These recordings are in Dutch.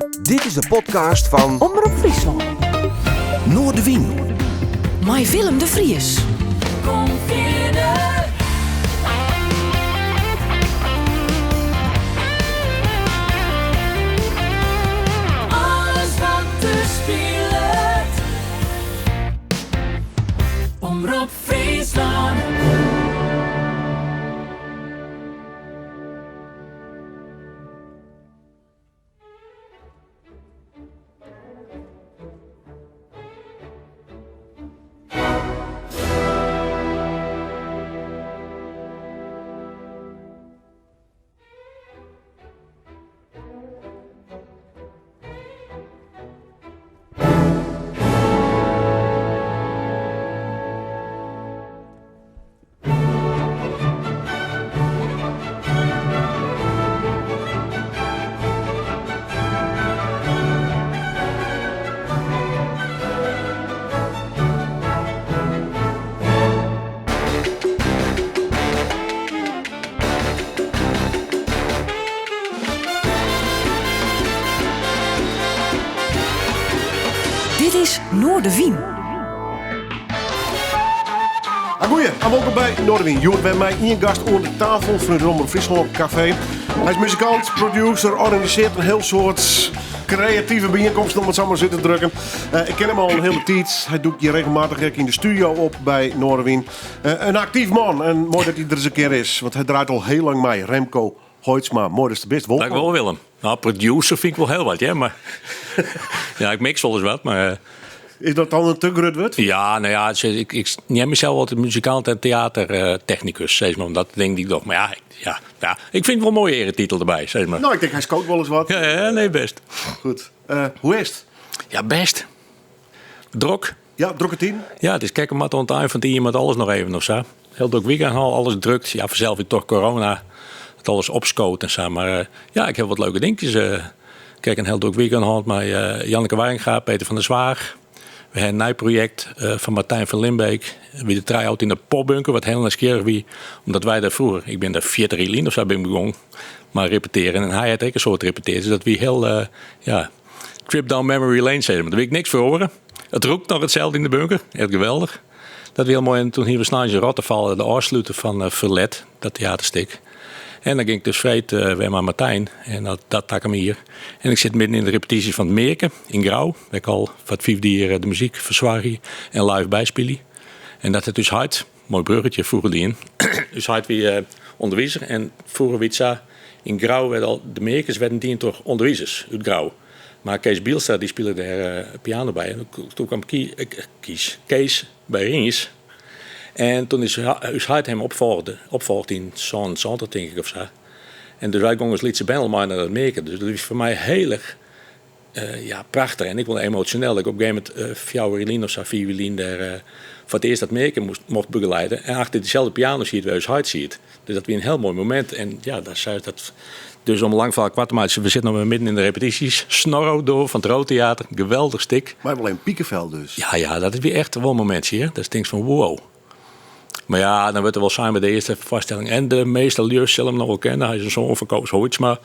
Dit is de podcast van Omroep Friesland. Noordewien. Met Willem de Vries. Kom verder. Alles wat er speelt. Omroep Friesland. Dit is Noordewien. Goeie, en welkom bij Noordewien. Joert bij mij één gast aan de tafel van het Omroep Friesland Café. Hij is muzikant, producer, organiseert een heel soort creatieve bijeenkomsten, om het zo maar zitten te drukken. Ik ken hem al een hele tijd. Hij doet hier regelmatig in de studio op bij Noordewien. Een actief man en mooi dat hij er eens een keer is, want hij draait al heel lang mee. Remco Hoitsma, mooi dat is de best. Welkom. Dank wel, Willem. Nou, producer vind ik wel heel wat, ja, maar ja, ik mix wel eens wat, maar Is dat dan een te groot woord? ja, nou ja, ik neem mezelf altijd muzikant en theatertechnicus, zeg maar, dat denk ik toch. Maar ja, ik vind wel een mooie eretitel erbij, zeg maar. Nou, ik denk hij scoot wel eens wat. Ja, nee, best. Goed. Hoe is het? Ja, best. Druk. Ja, druk het in. Ja, het is kijk, maar aan het eind van het jaar met alles nog even of zo. Heel druk weekend al, alles drukt. Ja, vanzelf ik toch corona, het alles opscoot en zo. Maar ja, ik heb wat leuke dingetjes. Kijk, een heel druk weekend gehad met Janneke Waringa, Peter van der Zwaag. We hebben een nieuw project van Martijn van Limbeek. Wie de try-out in de popbunker, wat heel nieuwsgierig wie. Omdat wij daar vroeger, ik ben daar 40 jaar of zo ben ik begonnen, maar repeteren. En hij had ook een soort repeteren. Dus dat wie heel, trip down memory lane zeiden. Maar daar wil ik niks voor horen. Het roept nog hetzelfde in de bunker. Echt geweldig. Dat was heel mooi. En toen hier we s'nachts in Rotterval de afsluiten van Verlet, dat theaterstuk. En dan ging ik dus vreed weer naar Martijn. En dat tak hem hier. En ik zit midden in de repetitie van het Meerken in Grauw. Waar ik al wat 5 jaar de muziek verzwaar en live bijspelen. En dat het dus hard, mooi bruggetje, vroeger die in. Dus hard wie onderwijzer. En vroeger wie het in Grauw werden al de Meerkens werden die toch onderwijzers uit Grauw. Maar Kees Bielstra die speelde daar piano bij. En toen kwam Kees bij Ries. En toen is hij hem opvolgd in zo'n zondag, denk ik of zo. En dus wij gingen als Lietse Bendel maar naar het Meerken. Dus dat is voor mij heel erg prachtig. En ik vond het emotioneel dat ik op een gegeven moment 4 violin of zo, 4 violin daar voor het eerst dat Meerken mocht begeleiden. En achter diezelfde piano zie je het wel eens ziet. Dus dat was een heel mooi moment. En ja, dat dus om lang verhaal kwart te maken, we zitten nog midden in de repetities. Snorro door van het Roodtheater, geweldig stik. Maar wel een Piekenveld dus. Ja, dat is weer echt wel een momentje. Hè? Dat is denk van wow. Maar ja, dan wordt er wel samen bij de eerste vaststelling. En de meeste leers zullen hem nog wel kennen. Hij is zo'n verkoops Hoitsma.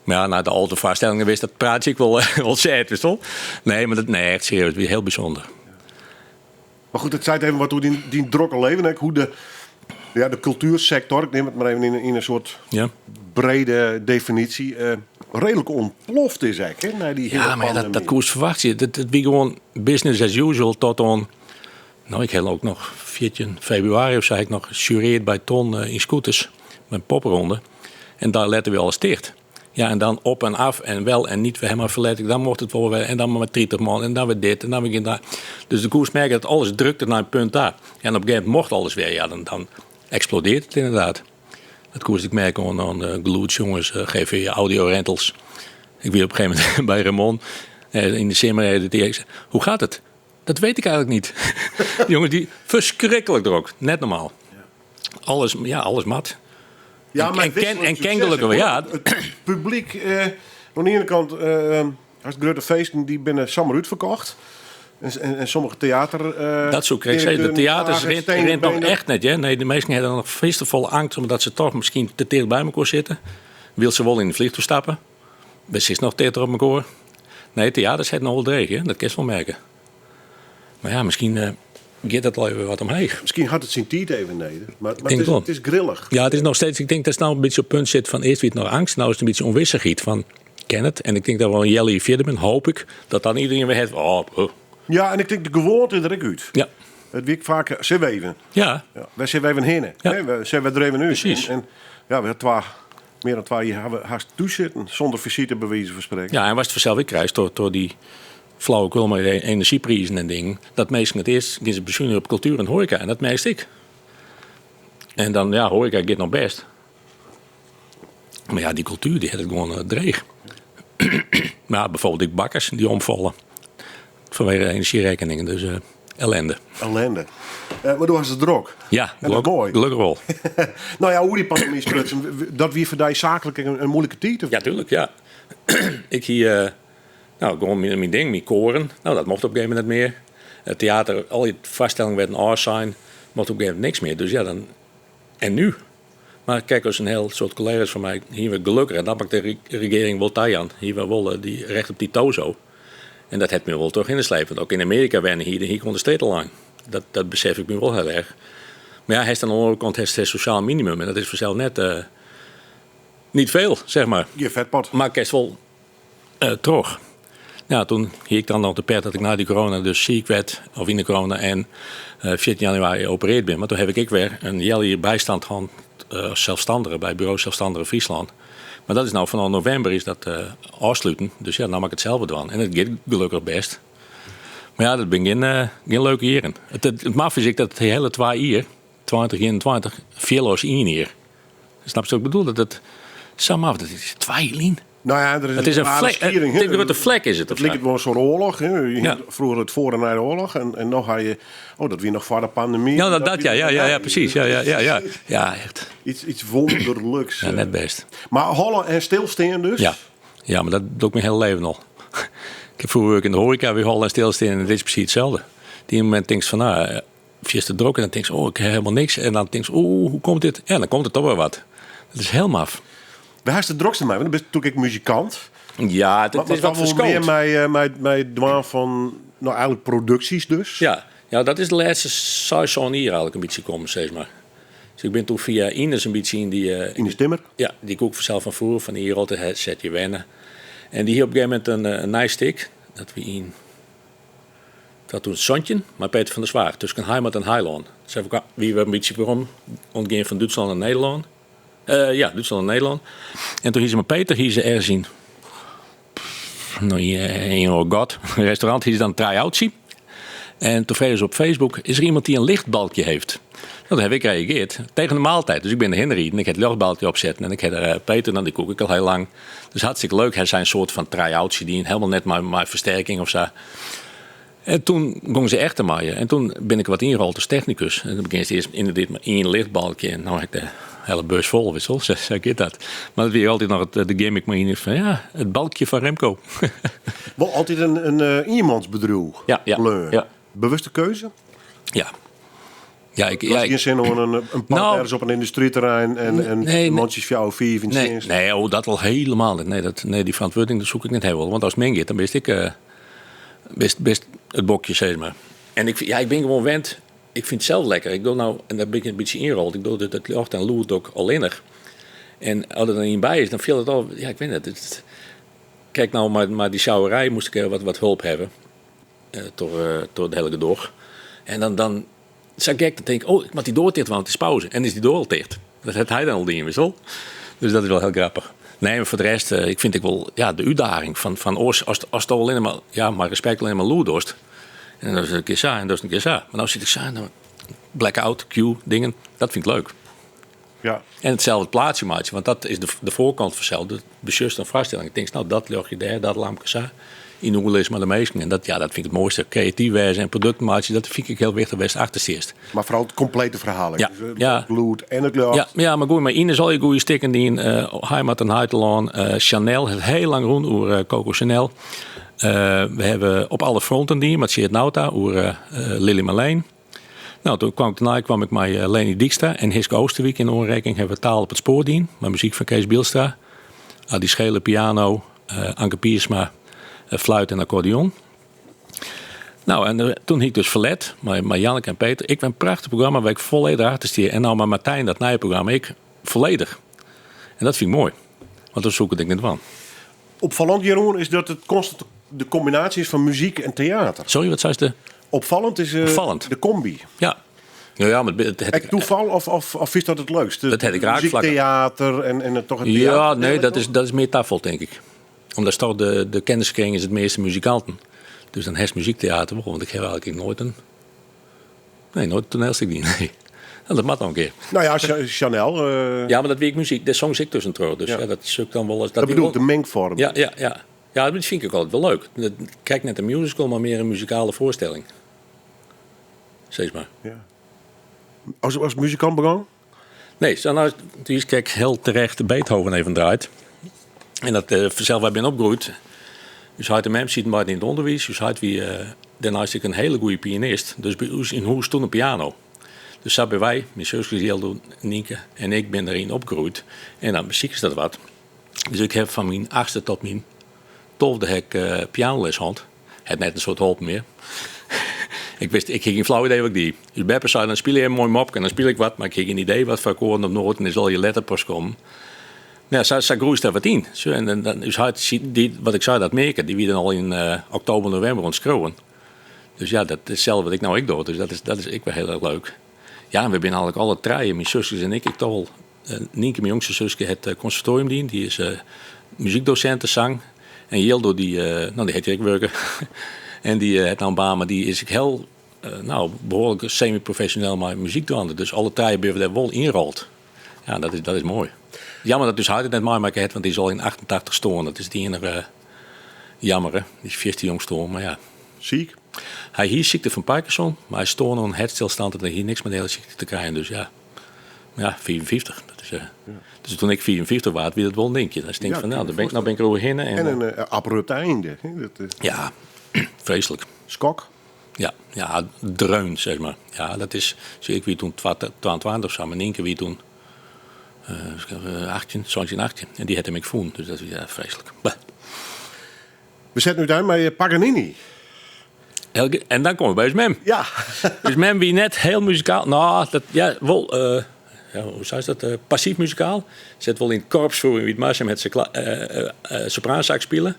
Maar ja, na de oude vaststellingen wist dat praatje ik wel zet, wist wel. Nee, maar echt serieus, weer heel bijzonder. Maar goed, het zei het even wat hoe die drokke leven, hè, hoe de cultuursector, ik neem het maar even in een soort brede definitie, redelijk ontploft is eigenlijk. Hè, die ja, maar dat koers verwacht je. Het wie gewoon business as usual tot on. Nou, ik heb ook nog 14 februari of zo, ik nog gejureerd bij Ton in Scooters, met popronde. En daar letten we alles dicht. Ja, en dan op en af en wel en niet weer helemaal verletten. Dan mocht het wel weer en dan maar met 30 man en dan weer dit en dan weer daar. Dus de koers merkt dat alles drukte naar een punt daar. En op een gegeven moment mocht alles weer. Ja, dan explodeert het inderdaad. Dat koers ik merk aan de Gloots, jongens, geven je audio rentals. Ik weer op een gegeven moment bij Ramon in de simmer. Hoe gaat het? Dat weet ik eigenlijk niet. Jongens, die verschrikkelijk druk. Net normaal. Alles mat. Ja, maar en gelukkig weer. Ja. Het publiek, aan de ene kant, als grote feesten, die binnen samen uitverkocht. En sommige theater... dat zo kreeg ze. De theaters rent nog echt net. Ja? Nee, de meesten hebben nog feestenvolle angst, omdat ze toch misschien te dicht bij elkaar zitten. Wil ze wel in de vliegtuig stappen. Best is nog theater op elkaar. Nee, theater zit nog wel dreig, hè? Dat kun je wel merken. Maar ja, misschien gaat dat wel even wat omheen. Misschien had het zijn tijd even neder. Maar Denk wel. het is grillig. Ja, het is nog steeds, ik denk dat het nou een beetje op het punt zit van eerst wie het nog angst, nou is het een beetje onwissigheid van ken het. En ik denk dat we een jelly verder ben, hoop ik, dat dan iedereen weer heeft, Ja, en ik denk de gewoonte er ook uit. ja. Het werkt vaak zeeweven. Ja, Ja, wij zeeweven heen. Ja. We zeeweven er even uit. Precies. En ja, we hebben meer dan 2 jaar hebben we haast toezitten zonder visite bewijzen van spreken. ja, en was het vanzelf ik krijg door die flauwekul met de energieprijzen en dingen, dat meestal het eerst gaan ze bezuinigen op cultuur en horeca en dat meest ik. En dan, ja, horeca gaat nog best. Maar ja, die cultuur die heeft het gewoon dreig. Maar ja, bijvoorbeeld die bakkers die omvallen vanwege de energierekeningen, dus ellende. Ellende. Maar toen was het druk. Ja, En dat is mooi. gelukkig wel. Nou ja, hoe die pandemie sprutsen, dat wie voor die zakelijk een moeilijke tijd. Of- Ja, tuurlijk, ja. Ik hier, gewoon mijn ding, mijn koren. Nou, dat mocht op een gegeven moment niet meer. Het theater, al die vaststellingen werden afzijn, mocht op een gegeven moment niks meer. Dus ja, dan... En nu? Maar kijk, als een heel soort collega's van mij, hier we gelukkig, en dat maakt de regering wel taai aan. Hier we wel die recht op die tozo. En dat heeft me wel toch in de slijp. Want ook in Amerika werden hier kon de streetlijn. Dat besef ik me wel heel erg. Maar ja, hij is aan de andere kant het sociaal minimum. En dat is vanzelf net niet veel, zeg maar. Je vetpot. Maar ik wel terug. Ja, toen hier ik dan nog de pert dat ik na die corona dus ziek werd. Of in de corona en 14 januari geopereerd ben. Maar toen heb ik weer een jaar bijstand gehad als zelfstandige bij Bureau Zelfstandige Friesland. Maar dat is nou vanaf november is dat afsluiten. Dus ja, dan maak ik het zelf doen. En het gaat gelukkig best. Maar ja, dat ben geen leuke jaren. Het maf is ik dat het hele 2 jaar, 2021, veel als 1 jaar. Snap je wat ik bedoel? Dat het samen af, dat is 2 lien. Nou ja, er is Het is een rare vlek. schiering, Het hè. is een vlek is het. Het lijkt wel een soort oorlog. Hè. Je Ja. had vroeger het voor en na de oorlog. En nog had je... Oh, dat weer nog voor de pandemie. Ja, ja, precies. Ja, echt. Iets wonderlijks. Ja, net best. Maar hollen en stilstaan dus? Ja, maar dat doe ik mijn hele leven al. Ik heb vroeger ook in de horeca weer hollen en stilstaan en dit is precies hetzelfde. Die moment denk je van, nou, via de druk en dan denk je, oh, ik heb helemaal niks. En dan denk je, oh, hoe komt dit? En dan komt er toch wel wat. Dat is heel maf. Waar is de drukste mij? Want dan ben je natuurlijk muzikant. Ja, het is wat meer verschoond. mij dwaan van, nou eigenlijk producties dus. Ja, dat is de laatste seizoen hier eigenlijk een beetje komen, zeg maar. Dus ik ben toen via Ines een beetje in die... Ines Timmer. Ja, die koek vanzelf van vroeger, van hier altijd zet je wennen. En die hier op een gegeven moment een nice stick. Dat we in... Dat toen Sontje, maar Peter van der Zwaar. Tussen Heimat en Heiland. Dus even wie we een beetje waarom ontgingen van Duitsland naar Nederland. Ja, Duitsland en Nederland. En toen hier ze met Peter, hier ze ergens in... Nou, in God, een restaurant, hier is dan een try-out zien. En toen vregen ze op Facebook, is er iemand die een lichtbalkje heeft? Nou, dat heb ik gereageerd. Tegen de maaltijd. Dus ik ben erin gereden en ik heb het lichtbalkje opzetten. En ik heb er Peter, nou, die kook ik al heel lang. Dus hartstikke leuk. Hij zijn een soort van try-out die helemaal net maar versterking of zo. En toen gingen ze echt te maaien. En toen ben ik wat ingerold als technicus. En dan begin je eerst inderdaad maar één lichtbalkje. En nou heb ik de hele bus vol wissel. Zo gaat dat. Maar dat weer altijd nog de gimmick maar in van ja, het balkje van Remco. Wel altijd een iemandsbedrijf. Ja. Leuk. Bewuste keuze? Ja. Ja, ik geen zin om een pand Nou, ergens op een industrieterrein en mondjes voor jou 4 in Nee, dat al helemaal niet. Nee, die verantwoording dat zoek ik niet helemaal. Want als men gaat, dan best ik best het bokje, zeg maar. En ik ben gewoon wend. Ik vind het zelf lekker. Ik doe nou, en daar ben ik een beetje ingerold. Ik doe het licht en loert ook alleenig. En als er dan niet bij is, dan viel het al. Ja, ik weet het. Kijk nou, maar die sjouwerij moest ik wat hulp hebben. Door de hele gedoog. En dan zou ik denk ik, oh, ik moet die doorticht, want het is pauze. En is die doorticht. Dat heeft hij dan al die wissel. Dus dat is wel heel grappig. Nee, maar voor de rest, ik vind ik wel de uitdaging van als het al alleen maar, maar respect alleen maar loerdorst. En dat is een keer zo en dat is een keer zo. Maar nou zit ik zo, blackout, queue, dingen. Dat vind ik leuk. Ja. En hetzelfde plaatsje maatje, want dat is de voorkant vanzelf. De besjust en vaststelling. Ik denk, nou, dat leg je daar, dat lampje zo. In hoe is maar de meesten. En dat vind ik het mooiste. Creatief wezen en productmaatje, dat vind ik heel wichtig best achtersteerst. Maar vooral het complete verhaal. Ja. Dus, Ja. het bloed en het lucht. Ja, maar goed, maar Ines al je goede stikken die in Heimat en Heitelaan. Chanel, het heel lang rond over Coco Chanel. We hebben op alle fronten die, met Sjeerd Nauta, over Lily Marleen. Nou, toen kwam ik met Leni Dijkstra en Hiske Oosterwijk in aanrekening. Hebben we taal op het spoor dien, met muziek van Kees Bielstra. Adi Schelen, piano, Anke Piersma. fluit en accordeon. Nou, en toen ik dus verlet, maar Janneke en Peter. Ik ben een prachtig programma waar ik volledig achter stier. En nou maar Martijn, dat nieuwe programma, ik volledig. En dat vind ik mooi. Want dan zoek ik niet van. Opvallend, Jeroen, is dat het constant de combinatie is van muziek en theater. Sorry, wat zei ze? Opvallend is Opvallend. de combi. Ja. Ja, maar het Toeval of is dat het leukste? Dat heb ik raakvlakken. Muziektheater en het toch het theater. Ja, nee, dat is meer tafel, denk ik. Omdat toch de kenniskring is het meeste muzikanten. Dus dan heeft muziektheater, want ik heb eigenlijk nooit nooit een toneelstuk die. Nee. Nou, dat mag dan een keer. Nou ja, Chanel. Ja, maar dat weet ik muziek. Dat songs ik tussen. Dus ja, dat is ook dan wel eens. Dat bedoel ik, de mengvorm. Ja. Ja, dat vind ik ook altijd wel leuk. Kijk net een musical, maar meer een muzikale voorstelling. Zeg maar. Ja. Als muzikant begon? Nee, zo nou, toen is kijk heel terecht Beethoven even draait. En dat zelf waar ik ben opgegroeid. Dus hij de mem ziet maar in het onderwijs. Dus hij wie daarna is ik een hele goede pianist. Dus bij ons in huis stond een piano. Dus zat bij wij, mijn zusjes Jeldo, Nienke en ik ben erin opgegroeid. En dan muziek is dat wat. Dus ik heb van mijn 8e tot mijn 12e hek pianoles gehad. Het net een soort hulp meer. Ik had geen flauw idee wat ik die. Dus Beppe zei, dan speel je een mooi mopje en dan speel ik wat. Maar ik had geen idee wat voor akkoorden op noten en zal je letterpost komen. Nou, zij groeit daar wat in. Zo, en dan is wat ik zei, dat merken, die wie dan al in oktober, november ontschreeuwen. Dus ja, dat is hetzelfde wat ik nou doe. Dus dat is ik wel heel erg leuk. Ja, en we zijn eigenlijk alle drie, mijn zusjes en ik toch wel. Nienke, mijn jongste zusje, het conservatorium dient. Die is muziekdocent, zang. En Jeldo, die heet ik werken. En die heeft nou een baan, maar die is ik heel, behoorlijk semi-professioneel maar muziek doen. Dus alle drie hebben we daar wel inrolt. Ja, dat is mooi. Jammer dat dus hij het net maar heeft, want die is al in 88 storen. Dat is die enige jammer, hè. Die is 14 jong storen, maar ja. Ziek? Hij hier ziekte van Parkinson, maar hij stoorde een hartstilstand en hij hier niks met de hele ziekte te krijgen. Dus ja, 54. Dat is, Dus toen ik 54 was, wie dat wel een dingje. Dan denk ik van, nou ben ik er overheen. En een abrupt einde. Ja, vreselijk. Skok? Ja, dreun, zeg maar. Ja, dat is, zie ik wie toen 22 of zo, maar Nienke wie toen 18. En die had hem ik voen, dus dat is vreselijk. Bah. We zetten nu daar met Paganini. En dan komen we bij Mem. Ja. Dus Mem wie net heel muzikaal. Nou, dat ja, wel. Hoe zei ze dat? Passief muzikaal. Zet wel in het korps voor wie het maar met zijn sopraanzak spelen.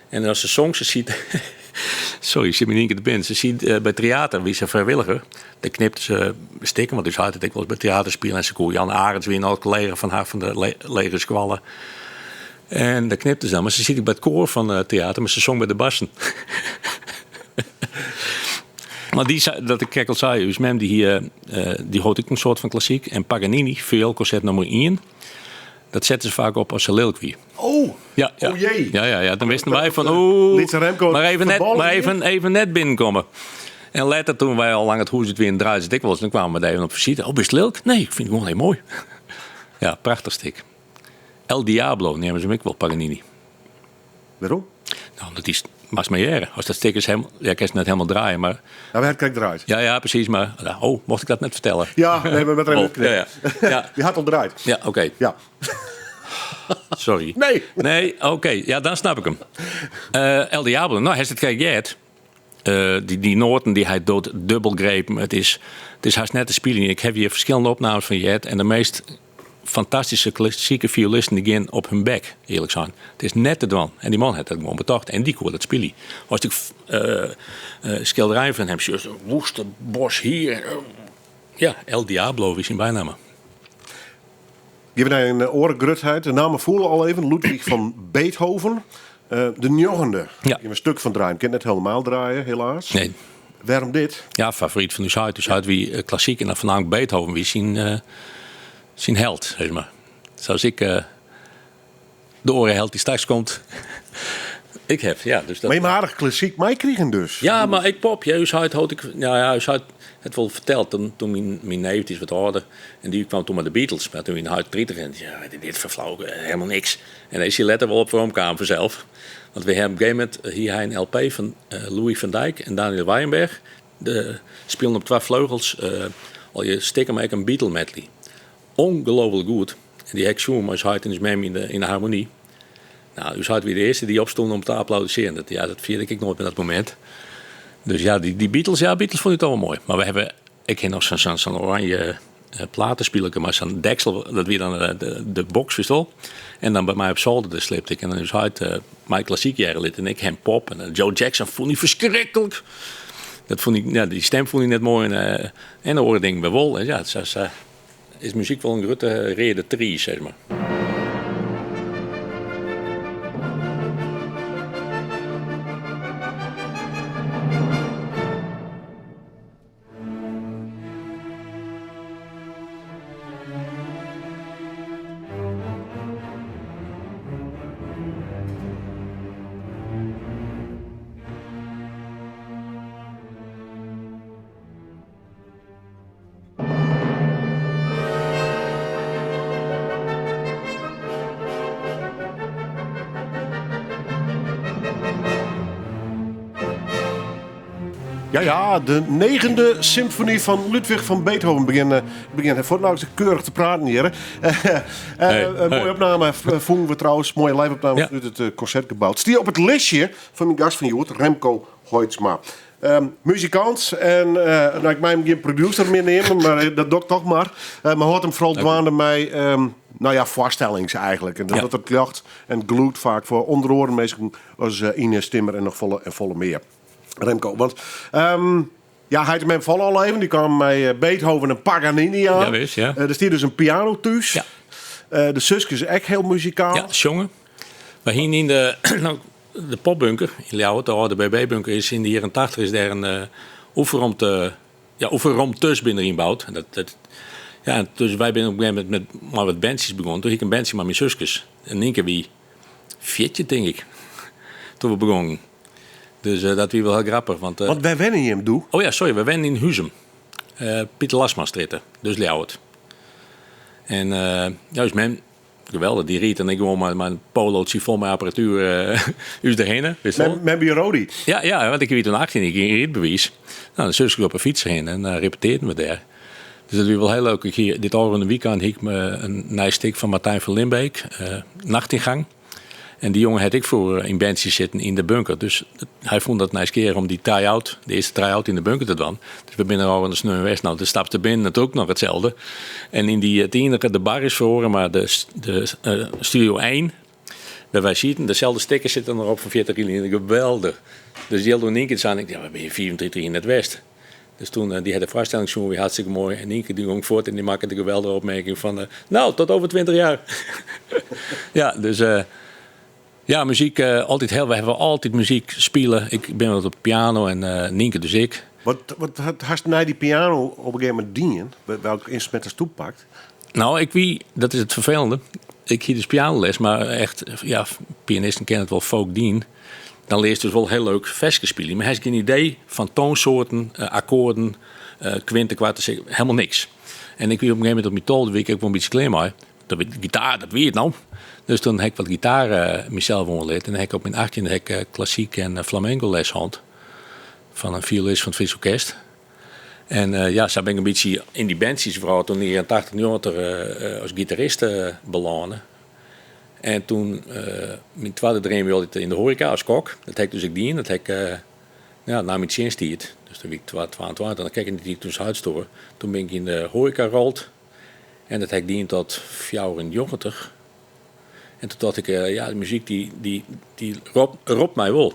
En als ze songs ziet. Sorry, ik zit me niet in de band. Ze ziet bij theater wie ze vrijwilliger. Dan knipt ze stikken, want dus had het ik wel eens bij theater spelen. En ze kon Jan Arends weer een oud collega van haar van de lege squallen. En dat knipte ze dan. Maar ze ziet ik bij het koor van theater, maar ze zong bij de bassen. Maar dat ik kijk al zei, dus Mem die hoort ik een soort van klassiek. En Paganini, veel concert nummer 1. Dat zetten ze vaak op als ze leuk wie. Oh, ja. Oh jee. Ja, dan wisten wij van, maar even net binnenkomen. En later, toen wij al lang het huis het weer in draaien zit dikwijls, dan kwamen we daar even op visite. Oh, best leuk? Nee, ik vind het gewoon heel mooi. Ja, prachtig stuk. El Diablo nemen ze hem ook wel, Paganini. Waarom? Nou, dat is Masmerière. Als dat stuk is helemaal, ja, ik kan het net helemaal draaien, maar. Nou, we kijk eruit. Ja, precies, maar. Oh, mocht ik dat net vertellen? Ja, nee, maar met ja. Die had al draait. Ja, oké. Ja. Sorry. Nee, oké. Ja, dan snap ik hem. El Diablo. Nou, hij is het kijk jet. Die noten die hij doet, dubbelgreep. Het is haast net te spelen. Ik heb hier verschillende opnames van jet. En de meest fantastische klassieke violisten die gaan op hun bek, eerlijk zijn. Het is net te doen. En die man had het gewoon betocht. En die kon het spelen. Als ik schilderijen van hem zie, woeste bos hier. Ja, El Diablo is zijn bijnaam. Geef mij een orengrutheid. De namen voelen al even. Ludwig van Beethoven. De Njogende. Ja. Je een stuk van draaien. Ik kan het net helemaal draaien, helaas. Nee. Waarom dit? Ja, favoriet van de Dus uit wie klassiek en dan voornamelijk Beethoven wie zijn held, zeg maar. Zoals ik de orenheld die straks komt. Ik heb, ja. Dus dat... Maar je mag aardig klassiek mij kregen dus. Ja, maar ik pop. Ja, hij had het wel verteld toen mijn neef is wat ouder. En die kwam toen met de Beatles. Maar toen in huid 30 en ja, dit vervlogen, helemaal niks. En dan is hij letter wel op woonkamer vanzelf. Want we hebben op een gegeven moment hier een LP van Louis van Dijk en Daniel Weinberg. De speelden op 2 vleugels al je stikken maken een Beatle medley. Ongelooflijk goed. En die hek zoom als hij in de harmonie. Nou, u was weer de eerste die opstond om te applaudisseren. Dat vierde ik nooit met dat moment. Dus ja, die Beatles vond ik toch wel mooi. Maar ik heb nog zo'n oranje platenspeler, maar zo'n deksel, dat weer dan de box, wist wel. En dan bij mij op zolder de slipte ik. En dan is hij mijn klassiek jarenlid en ik hem pop. En Joe Jackson vond ik verschrikkelijk. Dat vond ik, die stem vond ik net mooi. En de oren ding bij wol. En ja, het is muziek wel een grote reden trie, zeg maar. Ja, de 9e symfonie van Ludwig van Beethoven begint voor nou eens keurig te praten hier. Mooie opname vonden we trouwens, mooie live-opname uit het concertgebouw. Het stier op het listje van mijn gast van Joert, Remco Hoytsma. Muzikant en ik mij hem geen producer meer nemen, maar dat doe ik toch maar. Maar hoort hem vooral dwaande mij, voorstellings eigenlijk. En dat wordt het jacht en gloed vaak voor onder oren mensen als Ines Timmer en nog volle meer. Remco, want hij had hem vallen al even. Die kwam bij Beethoven en Paganini aan. Ja, wist, ja. Er stier dus een piano thuis. Ja. De zusje is echt heel muzikaal. Ja, jongen. We hier in de popbunker in Ljouwert, de oude BB-bunker, is in de jaren 80 is daar een oefenruim thuis binnenin gebouwd. Dus wij zijn op een gegeven moment met maar wat bandjes begonnen. Toen ik een bandje met mijn zusjes. En één keer wie 4, denk ik. Toen we begonnen. Dus dat was wel heel grappig. Want wij wennen je hem doen. Oh ja, sorry, we wennen in Huzum. Pieter Lasma-stritten, dus Ljouwert. En dus men, geweldig, die riet en ik gewoon maar een polootje vol met apparatuur uit erheen. Met Rodi. Ja, want ik weet toen 18, ik ging rietbewijs. Nou, dan zus ik op een fiets heen en repeteerden we daar. Dus dat was wel heel leuk. Dit over een weekend heb ik me een nijstik van Martijn van Limbeek, Nachtingang. En die jongen had ik voor in bandjes zitten in de bunker. Dus hij vond dat nice keer om die de eerste try-out in de bunker te doen. Dus we binnen al in de Sneu West. Nou, de stapte binnen natuurlijk nog hetzelfde. En in het enige, de bar is verhoren, maar de studio 1, waar wij zitten, dezelfde stickers zitten erop van 40 in. Geweldig. Dus die hadden in één keer zei ik, we ben 24 in het West. Dus toen, die had de voorstelling zo weer hartstikke mooi. En één keer die ging voort en die maakte de geweldige opmerking van, tot over 20 jaar. Ja, dus... Ja, muziek, altijd heel. We hebben altijd muziek spelen. Ik ben wel op de piano en Nienke dus ik. Wat had je na die piano op een gegeven moment dienen? Welk instrument als toepakt? Nou, dat is het vervelende. Ik hier dus pianoles, maar echt, ja, pianisten kennen het wel folk dien. Dan leer je dus wel heel leuk versjes spelen. Maar hij heeft geen idee van toonsoorten, akkoorden, kwinten, kwarten, helemaal niks. En ik weet op een gegeven moment op mijn tolde week ook wel een beetje klein maar. Gitaar, dat weet je nou. Dus toen heb ik wat gitaar mezelf onderleerd. En dan heb ik op mijn 18e klassiek en flamenco les gehad. Van een violist van het Fries Orkest. En zo ben ik een beetje in die bandjes vooral toen in 80 jaar als gitarist belandde. En toen, mijn tweede dream wilde in de horeca als kok. Dat heb ik dus ook dien. Dat heb ik na mijn tjenstijd. Dus toen was ik 22 en dan kijk ik die toen uitstoren. Toen ben ik in de horeca gerold. En dat heb ik dien tot 94. En toen dacht ik, de muziek die roept mij wel.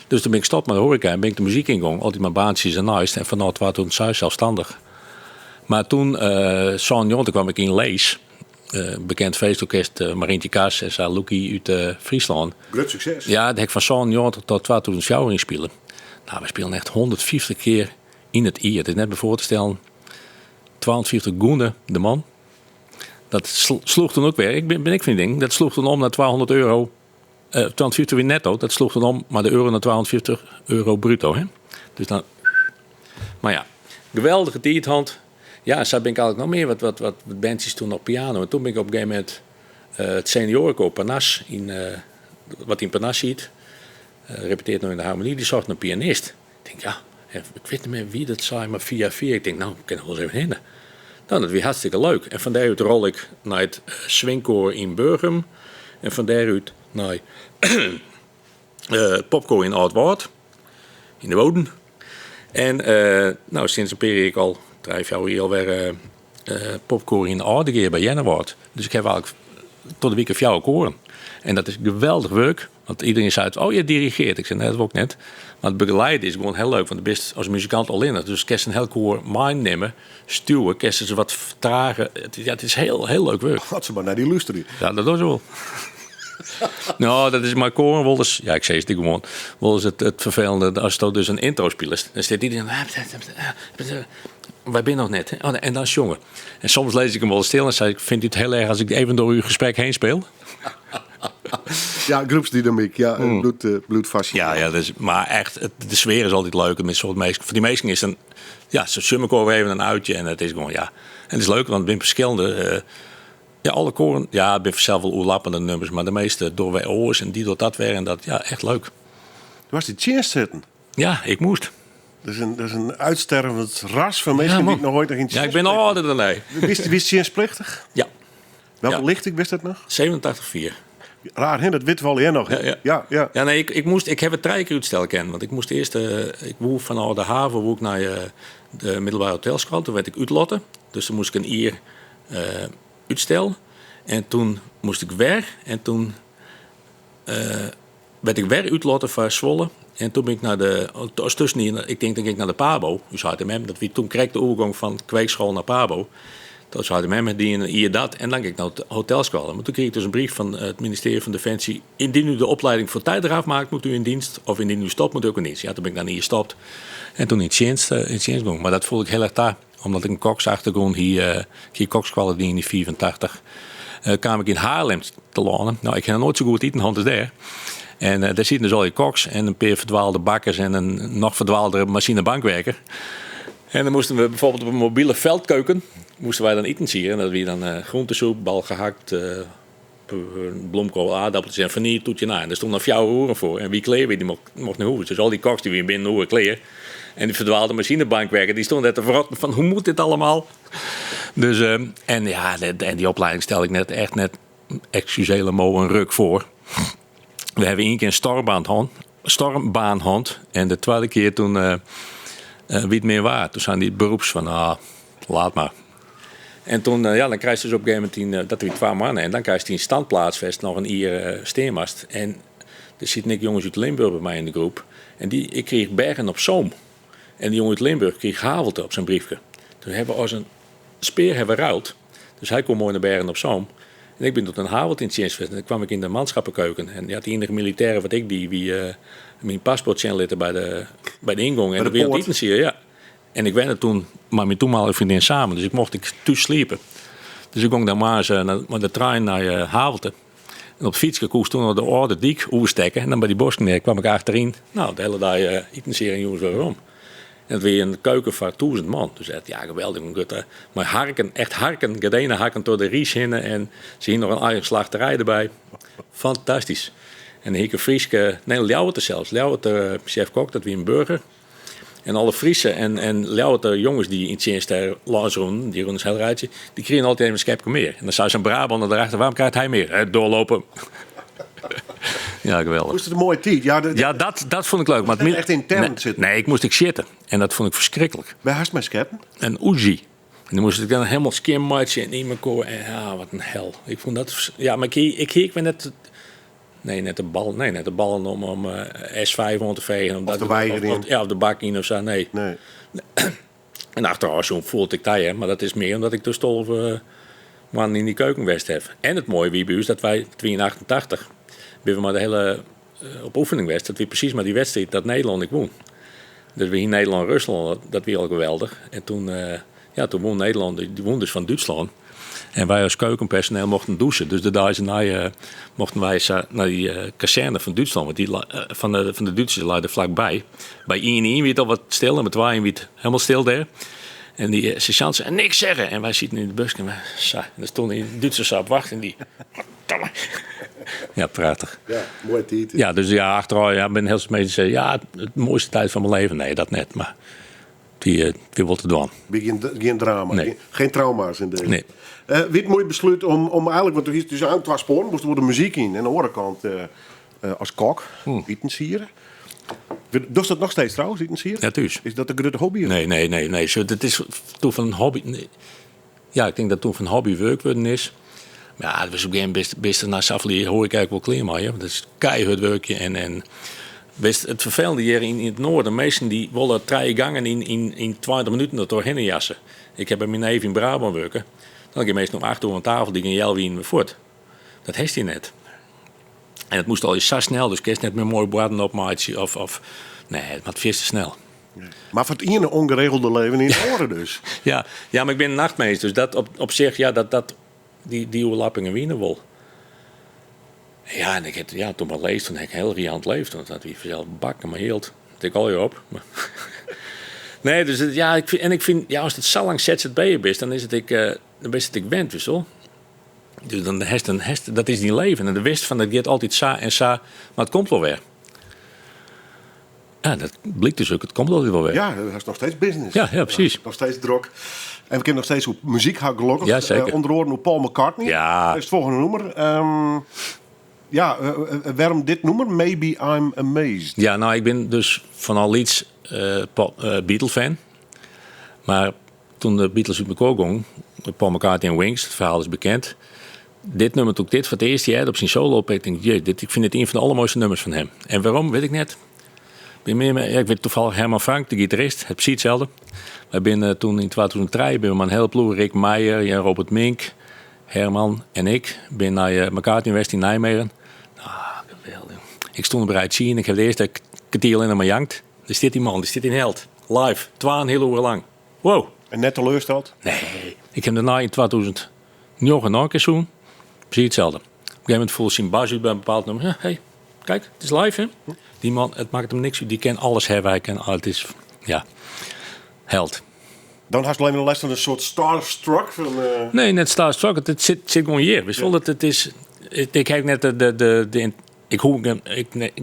Dus toen ben ik gestopt met de horeca en ben ik de muziek ingegaan. Altijd mijn baantjes en nice. En vanaf was toen zelfstandig. Maar toen, zo'n jongen, kwam ik in Lees. Bekend feestorkest, Marientje Kaas en Sa Luki uit Friesland. Groot succes. Ja, dat heb ik van zo'n jongen tot 2000 in spelen. Nou, we spelen echt 150 keer in het jaar. Het is net bij voor te stellen. 250 goenen, de man. Dat sloeg toen ook weer. Ik vind ding. Dat sloeg toen om naar €200. 250 weer netto. Dat sloeg toen om, maar de euro naar €240 bruto. Hè? Dus dan. Maar ja, geweldige tijdhand. Ja, zo ben ik eigenlijk nog meer wat bandjes toen op piano. En toen ben ik op een gegeven moment het seniorenkoor Panas wat in Panas ziet. Repeteert nog in de harmonie. Die zocht een pianist. Ik denk, ik weet niet meer wie dat zei, maar via. Ik denk, ik kan er wel eens even heen. Nou, dat was hartstikke leuk. En van daaruit rol ik naar het swingkoor in Burgum. En van daaruit naar Popco in Oud-Woord. In de Woden. En sinds een periode al 3 jaar hier alweer Popco in Oudegeer bij Jennewoord. Dus ik heb eigenlijk tot de week of jou koren. En dat is geweldig werk. Want iedereen zei, je dirigeert. Ik zei, nee, dat ook net. Maar het begeleiden is gewoon heel leuk. Want je bent als muzikant al in. Dus je kan een heel koor meenemen, stuwen, kan ze wat vertragen. Het is heel, heel leuk werk. Gaat ze maar naar die luisteren. Ja, dat is wel. Nou, dat is maar koren. Wel eens, ja, ik zei het gewoon. Wel eens het vervelende, als je dus een intro speelt, dan staat iedereen... Wij zijn nog net. Hè? En dan is jongen. En soms lees ik hem wel stil en zei ik, vindt u het heel erg als ik even door uw gesprek heen speel? Ja, groepsdynamiek. Ja, bloedvast. Ja, dus, maar echt, de sfeer is altijd leuk. Met soort voor die meesten is een... Ja, ze summerkoor even een uitje en het is gewoon, ja... En het is leuk, want het zijn verschillende... alle koren... Ja, ik ben zelf wel oerlappende nummers, maar de meeste door wij oors en die door dat weer en dat... Ja, echt leuk. Du was die chance zitten. Ja, ik moest. Dat is een uitstervend ras van mensen die ik nog ooit nog in Ja, ik ben nog ouder dan hij. Wist je plichtig? Ja. Welke lichting wist dat nog? 87,4. Raar, hè? Dat wit wel je nog. Ja. Ja, nee, ik heb het 3 keer uitstel kennen. Want ik moest eerst, ik woe van de haven naar de middelbare hotelschool. Toen werd ik uitlotten. Dus toen moest ik een jaar uitstel. En toen moest ik weg. En toen werd ik weer uitlotten van Zwolle. En toen ben ik naar de, ik denk dat ik naar de Pabo. Dus HTMM, dat we toen kreeg de overgang van kweekschool naar Pabo. Dat is HTMM, die hier dat. En dan ging ik naar de hotelschool. Maar toen kreeg ik dus een brief van het ministerie van Defensie. Indien u de opleiding voor tijd eraf maakt, moet u in dienst. Of indien u stopt, moet u ook in dienst. Ja, toen ben ik dan hier gestopt. En toen in dienst gegaan. Maar dat voelde ik heel erg daar. Omdat ik een koksachtergrond hier kokskwallen die in die 84. Kwam ik in Haarlem te landen. Nou, ik heb nooit zo goed eten als daar. En daar zitten dus al die koks en een paar verdwaalde bakkers en een nog verdwaalde machinebankwerker. En dan moesten we bijvoorbeeld op een mobiele veldkeuken, moesten wij dan eten zien. En dat we dan groentesoep, bal gehakt, bloemkool, aardappeltjes en vanille, toetje na. En daar stonden 4 hoeren voor. En wie kleden die mocht niet hoeven. Dus al die koks die weer binnen hoeren kleden. En die verdwaalde machinebankwerker, die stonden te verrotten van hoe moet dit allemaal? Dus, en die opleiding stel ik net excusele mo een ruk voor. We hebben 1 keer een stormbaanhond. En de tweede keer toen wie het meer waard. Toen zijn die beroeps van, laat maar. En toen, dan krijg je dus op een gegeven moment dat we 2 mannen. En dan krijg je een standplaatsvest, nog een ier steenmast. En er zitten ik jongens uit Limburg bij mij in de groep. En ik kreeg Bergen op Zoom. En die jongen uit Limburg kreeg Havelte op zijn briefje. Toen hebben we als een speer ruild. Dus hij komt mooi naar Bergen op Zoom. En ik ben tot een Havelte in het dienst. En dan kwam ik in de manschappenkeuken. En die had de enige militaire wat ik die mijn paspoort lieten bij de ingang. En de wereld eten zie je, ja. En ik werkte toen met mijn toenmalige vriendin samen. Dus ik mocht thuis sliepen. Dus ik ging dan maar eens met de trein naar Havelte. En op de fiets koos toen naar de oude dik overstekken. En dan bij die bosken kwam ik achterin. Nou, de hele dag eten zie je jongens weer om. En het weer een keuken van 1000 man. Dus ja, geweldig. Maar harken, gedenen harken door de Ries heen. En ze hier nog een eigen slachterij erbij. Fantastisch. En de Hieke Frieske, nee, Ljouwert zelfs. Ljouwert, chef-kok, dat wie een burger. En alle Friese en Ljouwert jongens die in het dienst lazen, die rond het heel rijtje, die kregen altijd even een schepje meer. En dan zou zijn Brabander erachter, waarom krijgt hij meer? Doorlopen. Ja, geweldig. Was het een mooie tijd? Ja, dat vond ik leuk. Maar echt intern zitten? Nee, ik moest shitten. En dat vond ik verschrikkelijk. Bij Haast met scheppen? Een Uzi. En dan moest ik dan helemaal skimmatchen en in mijn koor. En ja, wat een hel. Ik vond dat... Ja, maar ik keek net... Nee, net de ballen om S5 rond te vegen. Of de weigering. Of de bak in of zo. Nee. En achteraf zo voelde ik dat, hè. Maar dat is meer omdat ik dus 12 man in die keukenwest heb. En het mooie wie bij is dat wij 88 ben we maar de hele op oefening was, dat we precies maar die wedstrijd dat Nederland ik won. Dus we hier Nederland-Rusland, dat was al geweldig. En toen won Nederland, die won dus van Duitsland. En wij als keukenpersoneel mochten douchen. Dus de dagen mochten wij naar die kazerne van Duitsland. Want die van de Duitsers lagen vlakbij. Bij 1-1 werd al wat stil en met 2-1 werd helemaal stil daar. En die sergeant zei, niks zeggen. En wij zitten in de bus en er stond die Duitsers op wachten. En die... Ja, prachtig. Ja, mooi tijd. Ja, dus ja, achteraf ben heel veel mensen zeggen, ja, het mooiste tijd van mijn leven. Nee, dat net. Maar wie wil te doen. Geen drama. Nee. Geen trauma's in deze. Nee. Wie het mooi besluit om eigenlijk, want er is dus aan twee sporen, moest er de muziek in. En aan de andere kant als kok, etensieren. Doet dat nog steeds trouwens, etensieren? Ja, thuis. Is dat een grote hobby? Nee. Zo, dat is toen van een hobby. Nee. Ja, ik denk dat toen van hobby werk worden is. Maar ja, dat was op een gegeven moment best na Safely hoor ik eigenlijk wel klaar maar. Dat is keihard werkje en best het vervelende hier in het noorden. Meesten die willen 3 gangen in 20 minuten er doorheen jassen. Ik heb bij mijn neef in Brabant werken. Dan heb je meestal nog 8 uur aan tafel die gaan jelwien voort. Dat heeft hij net. En het moest al eens zo snel, dus ik kerst net met mooi braden op maatje of nee, het gaat veel te snel. Nee. Maar voor het ene ongeregelde leven in het oren dus. Ja, maar ik ben een nachtmeester, dus dat op zich, ja, die overlappingen winnen wel. Ja, en ik heb toen maar leest, toen heb ik heel riant leefd, want dat wie zelf bakken maar hield. Dat ik al je op. Nee, dus ja, ik vind, ja, als het zo lang ZZP'er is, dan is het dan best het ik wend, dus wel. Dus dan dat is die leven. En de wist van dat gaat altijd sa en sa, maar het komt wel weer. Ja, dat blijkt dus ook, het komt altijd wel weer. Ja, dat is nog steeds business. Ja, precies. Ja, nog steeds druk. En we kennen nog steeds hoe muziek gaat gelukkig. Ja, zeker. Onder andere Paul McCartney. Ja. Dat is het volgende nummer. Waarom dit nummer? Maybe I'm Amazed. Ja, nou, ik ben dus van al iets Beatle-fan. Maar toen de Beatles uit elkaar gingen, Paul McCartney en Wings, het verhaal is bekend. Dit nummer took dit voor het eerste jaar op zijn solo op. Ik denk, ik vind het een van de allermooiste nummers van hem. En waarom, weet ik net. Ik weet toevallig Herman Frank, de gitarist, het precies hetzelfde. We zijn toen in 2003 ben we een hele ploeg, Rick Meijer, Robert Mink, Herman en ik ben naar McCartney West in Nijmegen. Geweldig. Ik stond er bereid zien, ik heb de eerste kwartier in mijn jankt. Er zit die man, die zit in Held, live, 2,5 uur lang. Wow. En net teleurgesteld? Nee, ik heb daarna in 2000 nog een keer zoen. Precies hetzelfde. Op een gegeven moment voelde zijn bas uit bij een bepaald nummer. Ja, hey, kijk, het is live, hè? Die man, het maakt hem niks uit. Die kan alles hebben. Hij kan, het is, ja, held. Dan had je alleen maar de les van een soort starstruck. Nee, net starstruck. Het zit gewoon hier. Wist wel dat het is. Ik heb net ik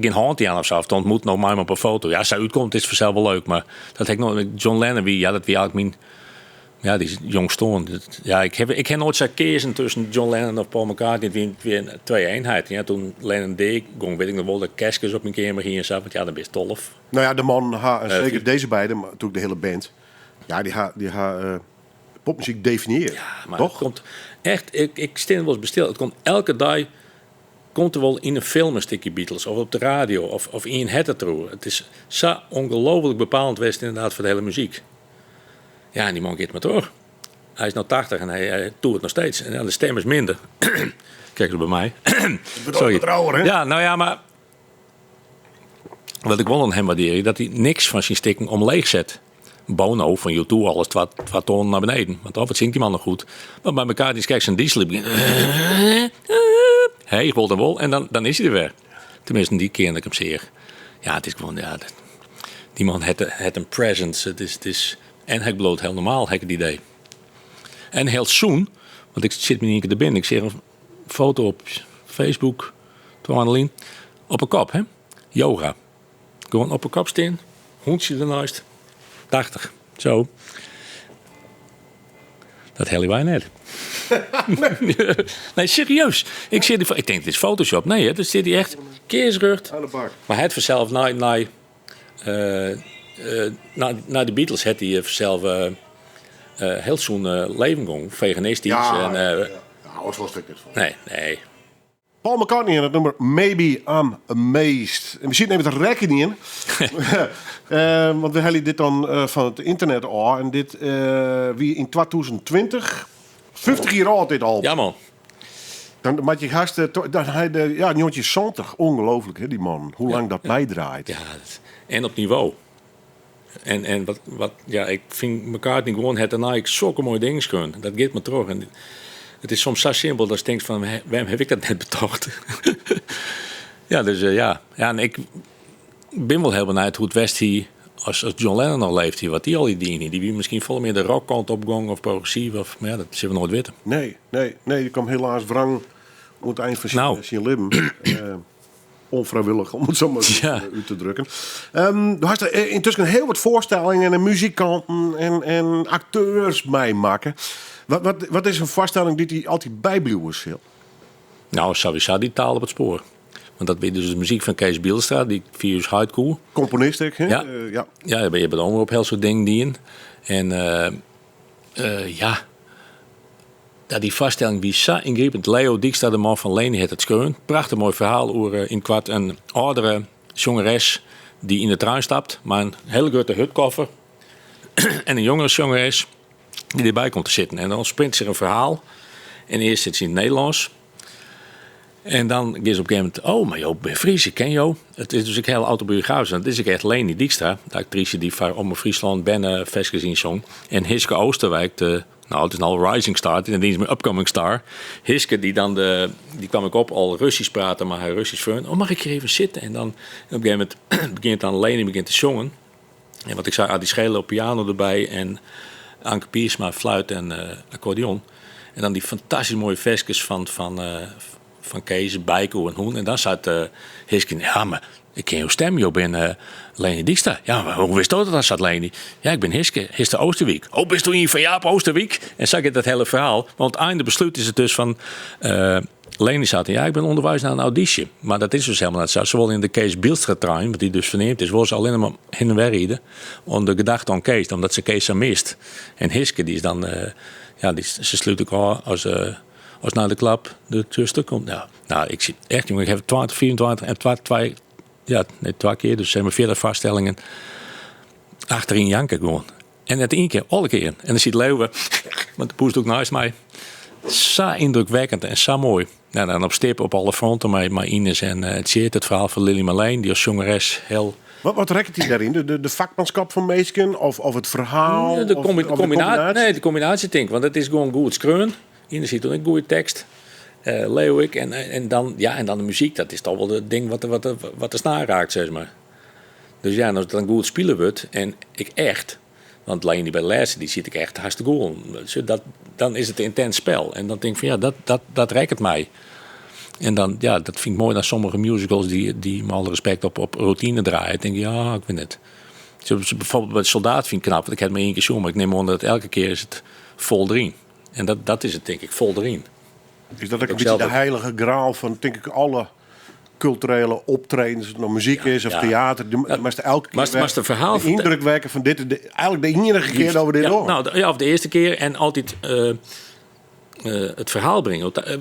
geen hand aan of zo. Of te ontmoet nog maar op een foto. Ja, als hij uitkomt, is het vanzelf wel leuk. Maar dat heb ik nog. John Lennon, dat wie eigenlijk mijn. Ja, die is jong stoon. Ja, ik heb nooit zo kiezen tussen John Lennon of Paul McCartney. Weer 2 eenheid. Ja, toen Lennon deed, weet ik nog wel de kerstjes op mijn kamer hier en zo. Want ja, dan ben je tof. Nou ja, de man, zeker deze beiden, maar natuurlijk de hele band. Ja, die popmuziek definiëren. Ja, maar toch? Het komt echt, ik steen wel eens bestil. Het komt elke dag, komt er wel in een film een stukje Beatles. Of op de radio, of in het troe. Het is zo ongelooflijk bepalend geweest inderdaad voor de hele muziek. Ja, en die man gaat maar door. Hij is nou 80 en hij doet het nog steeds. En de stem is minder. Kijk eens bij mij. Sorry. Trouwer, hè? Ja, nou ja, maar wat ik wel aan hem waardeer, dat hij niks van zijn stikken omleeg zet. Bono van U2, alles 2 tonnen naar beneden. Want of het zingt die man nog goed. Maar bij elkaar die kijkt zijn diesel. Hij rolt hem wel en dan is hij er weer. Tenminste, die keer dat ik hem zeer. Ja, het is gewoon, ja, die man heeft een presence. Het is en hij bloot heel normaal, heb ik het idee. En heel soon, want ik zit me niet er binnen. Ik zie een foto op Facebook, toen Annelien, op een kop, hè? Yoga. Gewoon op een kop staan, hondje ernaast, 80, zo. Dat hellen wij net. Nee, serieus. Ik denk, dit is Photoshop. Nee, hè, dat zit hij echt keersrucht. Aan de bak. Maar hij had vanzelf na de Beatles had hij zelf heel zo'n leven gong, veganistisch. Ja, en, wat was ik dit van? Nee. Paul McCartney en het nummer Maybe I'm Amazed. En we zien even het rekken in. Want we hebben dit dan van het internet al. En dit wie in 2020, 50 jaar oud dit al. Ja, man. Dan maak je gasten, dan hij de ja, Njootje 70. Ongelooflijk, hè, die man. Hoe lang dat meedraait. Ja, en op niveau. En wat ja, ik vind McCartney gewoon het daarna ik zulke mooie dingen kunnen. Dat gaat me terug. En het is soms zo simpel dat je denkt van, waarom heb ik dat net betocht? Ja, dus ja. En ik ben wel heel benieuwd hoe het West hier, als John Lennon nog leeft hier, wat die al die dingen, die wie misschien veel meer de rockkant opgang of progressief, of, maar ja, dat zullen we nooit weten. Nee, die kwam helaas wrang aan het eind van zijn leven. onvrijwillig, om het zo maar Ja. uit te drukken. Er hast er intussen heel wat voorstellingen en muzikanten en acteurs meemaken. Wat is een voorstelling die altijd bijblijven wil? Nou, sowieso die taal op het spoor. Want dat weet dus de muziek van Kees Bielstra, die virus hardcore. Componist, hè? Ja. Ja. Ja, je hebt er ook heel soort dingen die in. En ja, dat die vaststelling wie zo ingrijpend. Leo Dijkstra, de man van Leni, het scheun. Prachtig mooi verhaal over in kwart een oudere zangeres die in de trein stapt, maar een hele grote hutkoffer. En een jongere zangeres die erbij komt te zitten. En dan sprint zich een verhaal. En eerst zit ze in het Nederlands. En dan is op een gegeven moment, oh, maar joh, ben Fries, ik ken jou. Het is dus een heel autobiografisch. En het is ook echt Leni Dijkstra, de actrice die van Omroep Friesland bijna Vestgezien zong. En Hiske Oosterwijk, het is al Rising Star, en die is mijn Upcoming Star. Hiske, die kwam ik op, al Russisch praten, maar hij Russisch fun. Oh, mag ik hier even zitten? En dan op een gegeven moment begint dan Leni te zongen. En wat ik zei, Adi Schelen op piano erbij en Anke Piersma fluit en accordeon. En dan die fantastisch mooie versjes van Kees, Bijko en Hoen. En dan zat Hiske, ja, maar ik ken jouw stem, je bent Leni Dijkstra. Ja, maar hoe wist je dat zat Leni? Ja, ik ben Hiske Oosterwijk. Oh, bist u hier van Jaap Oosterwijk? En zag ik dat hele verhaal. Want het einde besluit is het dus van... Leni zat ja, ik ben onderwijs naar een auditie. Maar dat is dus helemaal niet zo. Zowel in de Kees Bielstra trein, wat die dus verneemt is, wil ze alleen maar heen en weer rijden. Om de gedachte aan Kees, omdat ze Kees zo mist. En Hiske, die is dan... ze sluit ook al als na de klap de tussen komt. Nou, ik zie echt, jongen, ik heb 20, 24 en 2 keer, dus zeg maar 40 vaststellingen achterin janken gewoon. En het één keer, alle keer. En dan ziet Leeuwen, want de poest ook naast mij. Zo indrukwekkend en zo mooi. Nou, dan op stip op alle fronten met Ines en het verhaal van Lily Marleen, die als zangeres heel... Wat rekt hij daarin? De vakmanschap van Meesken of het verhaal? De combinatie? Nee, de combinatie denk ik, want het is gewoon goed schreeuwen. Ines ziet ook een goede tekst. Leeuwik en dan de muziek, dat is toch wel het ding wat de snaar raakt, zeg maar. Dus ja, als het dan goed spelen wordt, en ik echt, want alleen die bij de les, die ziet ik echt hartstikke goed. Dan is het een intens spel. En dan denk ik van ja, dat rekt het mij. En dan, ja, dat vind ik mooi dan sommige musicals die met alle respect op routine draaien. Ik denk, ja, ik weet het. Bijvoorbeeld bij de Soldaat vind ik knap, want ik heb maar 1 keer zo, maar ik neem aan dat elke keer is het vol erin. En dat is het, denk ik, vol erin. Is dat ook een beetje de heilige graal van, denk ik, alle culturele optredens, of het nou muziek is of theater, maar elke keer de verhaal de indruk werken van dit, eigenlijk de enige keer dat we dit doen. Nou, of de eerste keer en altijd het verhaal brengen. En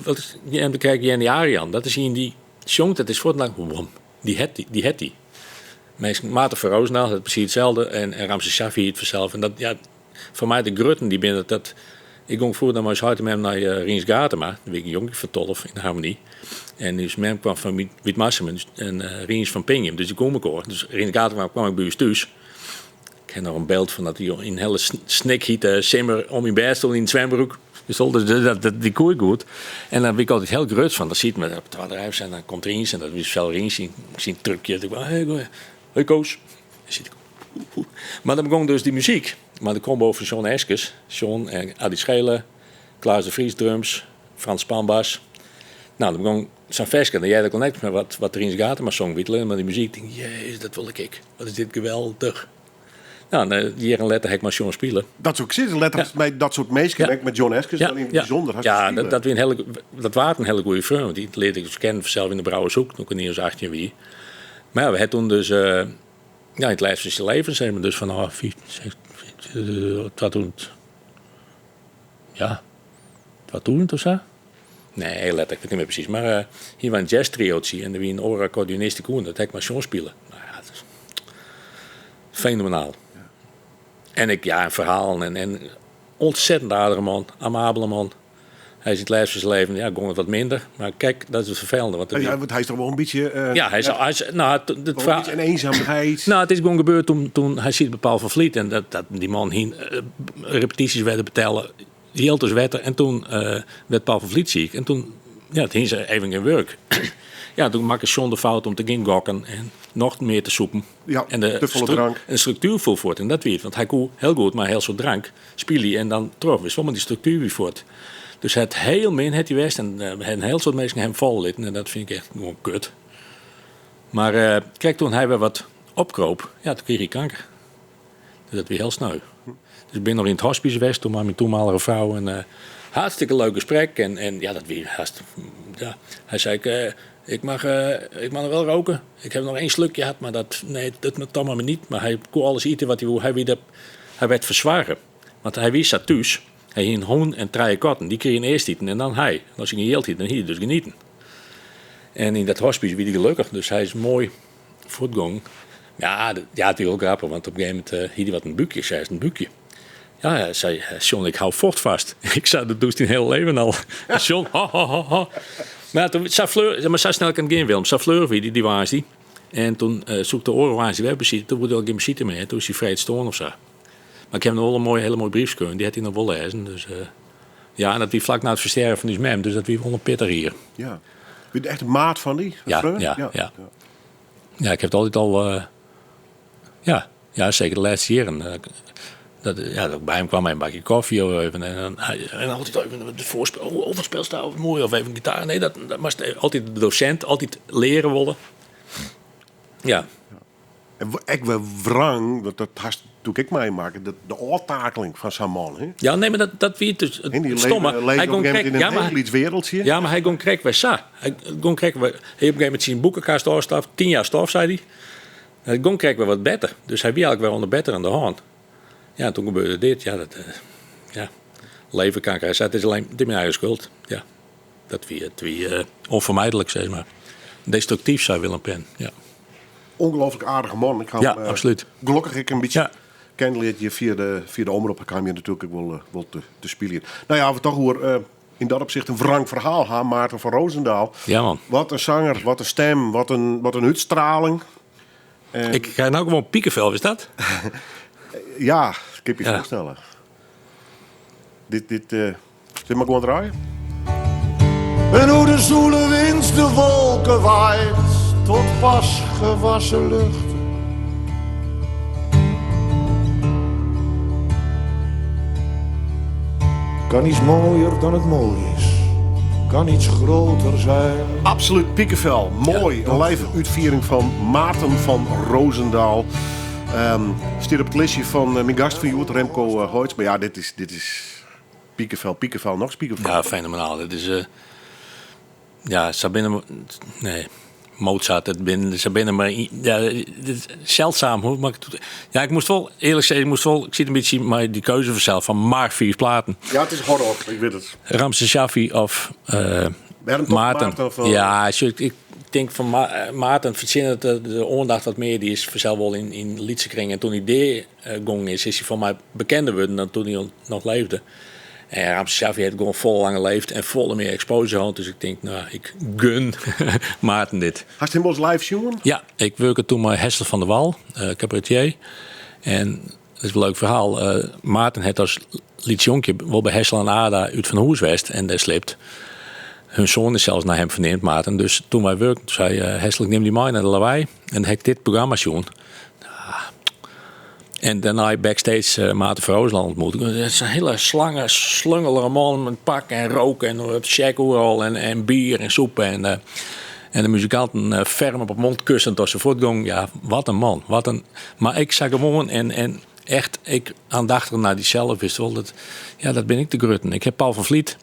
dan kijk je Jenny Arian, dat is hier die zong, dat is voortlang, die het die. Maarten van Roosendaal, dat is precies hetzelfde, en Ramses Shaffi het vanzelf. En dat, ja, voor mij de grutten die binnen dat. Ik ging vroeger dan maar eens hard met hem naar Riens Gatema, een week een jongetje van 12 in de harmonie. En dus met hem kwam van Witmassem en Riens van Pingham, dus die kom ik hoor. Dus Riens Gatema kwam ik bij ons thuis. Ik heb nog een beeld van dat hij in een hele snikhiet simmer om in bed stond in het zwembroek. Dus die koer goed. En dan ben ik altijd heel gerust van. Dat ziet me op het bedrijf en dan komt Riens en dat is wel Riens zien trucje. Ik denk, hey Koos. Maar dan begon dus die muziek. Maar de combo van John Eskes, John en Adi Schelen, Klaas de Vries drums, Frans Panbas. Nou, dan begon zo'n versje. En jij dat connect met wat Riens Gatema zong wittelen. Maar die muziek, denk jezus, dat wil ik. Wat is dit geweldig. Nou, die een letter heb ik maar John spelen. Dat soort zitten letters bij dat soort meesken met John Eskes dan in het bijzonder. Dat waren een hele goede film. Die leerde ik dus kennen zelf in de Brouwershoek, toen ik niet als 18 wie. Maar ja, we hebben toen dus in het lijst van zijn leven zijn we dus van wat toen of zo? Nee, letterlijk, ik weet niet meer precies. Maar hier was een jazz triootje en er was een ora accordeonist koen, dat heb ik maar John spelen. Nou ja, het is fenomenaal. Ja. En een verhaal en ontzettend aardige man, amabele man. Hij ziet het lijst van zijn leven, ja, ging het wat minder. Maar kijk, dat is het vervelende. Want hij is toch wel een beetje... een beetje een eenzaamheid. Nou, het is gewoon gebeurd toen hij ziet Paul van Vliet. En dat die man repetities werden betalen. Die hield dus wetten. En toen werd Paul van Vliet ziek. En toen, het hing ze even in werk. Ja, toen maakte John de fout om te gaan gokken. En nog meer te soepen. Ja, en de drank. En de structuur voel voort. En dat weet. Want hij kon heel goed, maar heel zo drank. Spelen en dan terug. Dus die structuur weer voort. Dus het heel min het die west en een heel soort mensen hem vol litten en dat vind ik echt gewoon kut. Maar kijk, toen hij weer wat opkroop, ja, toen kreeg hij kanker. Dus dat weer heel sneu. Dus ik ben nog in het hospice geweest, toen met mijn toenmalige vrouw. En hartstikke leuk gesprek. En ja, dat weer ja. Hij zei, ik mag nog wel roken. Ik heb nog 1 slukje gehad, maar dat dan maar niet. Maar hij kon alles eten wat hij wil. Hij werd verzwaren. Want hij wist dat thuis. Hij had een hoen en 3 katten. Die kregen eerst eten en dan hij. En als hij geheeld had, dan hield hij dus genieten. En in dat hospice werd hij gelukkig. Dus hij is mooi voortgang. Ja, het is heel grappig. Want op een gegeven moment hield hij wat een buikje. Zei een buikje. Ja, hij zei, John, ik hou vocht vast. Ik zei, dat doet hij heel leven al. John, ha. Maar toen, zo snel kan ik geen Willem. Fleur, die was die. En toen zoekte de oren waar hij wegbezit. Toen wilde ik geen bezitten meer. Toen is hij vrij stoorn of zo. Maar ik heb nog wel een hele mooie brief gekregen. Die had hij nog wel lezen. Dus, ja, en dat die vlak na het versterven van die mem. Dus dat wie wel een pitter hier. Ja. Ben je echt een maat van die? Ja. Ja, ik heb het altijd al... Ja, zeker de laatste jaren. Dat bij hem kwam hij een bakje koffie of even. En altijd even de voorspel. Of een speelstijl mooi of even een gitaar. Nee, dat was altijd de docent. Altijd leren willen. Ja. En ik wil wrang, dat had toen ik meemaakte, de oortakeling van zo'n man. Hè? Ja, nee, maar dat wie dus Die stomme. Hij kon in een heel iets wereldje. Ja, maar hij kon krek bij Sa. Hij kon krek bij. Hij op een gegeven moment zijn boekenkast doorstaf. 10 jaar stof, zei hij. Hij kon krek weer wat beter. Dus hij wie eigenlijk wel onder beter aan de hand. Ja, en toen gebeurde dit. Ja, leven kanker. Hij zei, het is alleen mijn eigen schuld. Ja, dat wie onvermijdelijk, zeg maar. Destructief, zei Willem Pen. Ja. Ongelooflijk aardige man. Ik ga Ja, absoluut. Gelukkig ik een beetje Ja. kennelijk je via de omroep. Dan kan je natuurlijk ook wel te spelen. Nou ja, we toch hoor in dat opzicht een wrang verhaal gaan. Maarten van Roosendaal. Ja, man. Wat een zanger, wat een stem, wat een uitstraling. Ik krijg nou gewoon piekenvel, is dat? Ja, ik heb je Ja. voorstellen. Dit maar gewoon draaien. En hoe de zoele wind de wolken waait tot pas gewassen lucht. Kan iets mooier dan het mooi is. Kan iets groter zijn. Absoluut piekenvel. Mooi. Een live uitviering van Maarten van Roosendaal. Stier op het listje van mijn gast van Joet, Remco Hoyts. Maar ja, dit is piekenvel, nog eens piekenvel. Ja, fenomenaal. Dat is... Sabine... Nee... Mozart, Sabine, maar ja, dit is zeldzaam. Hoe mag ik het? Ja, ik moest wel eerlijk zeggen, ik zit een beetje maar die keuze vanzelf van maar 4 platen. Ja, het is horror, ik weet het. Ramses Shaffi of Maarten. Ja, ik denk van Maarten verzinnen dat de aandacht wat meer, die is vanzelf wel in liedsekring. En toen hij die gong is hij van mij bekender geworden dan toen hij nog leefde. En Ramses Shaffi heeft gewoon vol lang geleefd en volle meer exposure gehad. Dus ik denk, nou, ik gun Maarten dit. Had je hem als live jongen? Ja, ik werkte toen met Hessel van der Wal, cabaretier. En dat is een leuk verhaal. Maarten had als liedjonkje wel bij Hessel en Ada uit van Hoeswest en daar slipt. Hun zoon is zelfs naar hem verneemd, Maarten. Dus toen wij werkten, zei Hessel, ik neem die mee naar de lawaai. En dan heb ik dit programma zien. En daarna heb ik backstage Maarten van Roosendaal ontmoet. Het is een hele slungelige man met pak en roken en check overal en bier en soep. En de muzikanten ferm op het mond kussend als ze voortgong. Ja, wat een man. Maar ik zag gewoon en echt, ik aandachtig naar die zelf wist wel dat ben ik de grutten. Ik heb Paul van Vliet,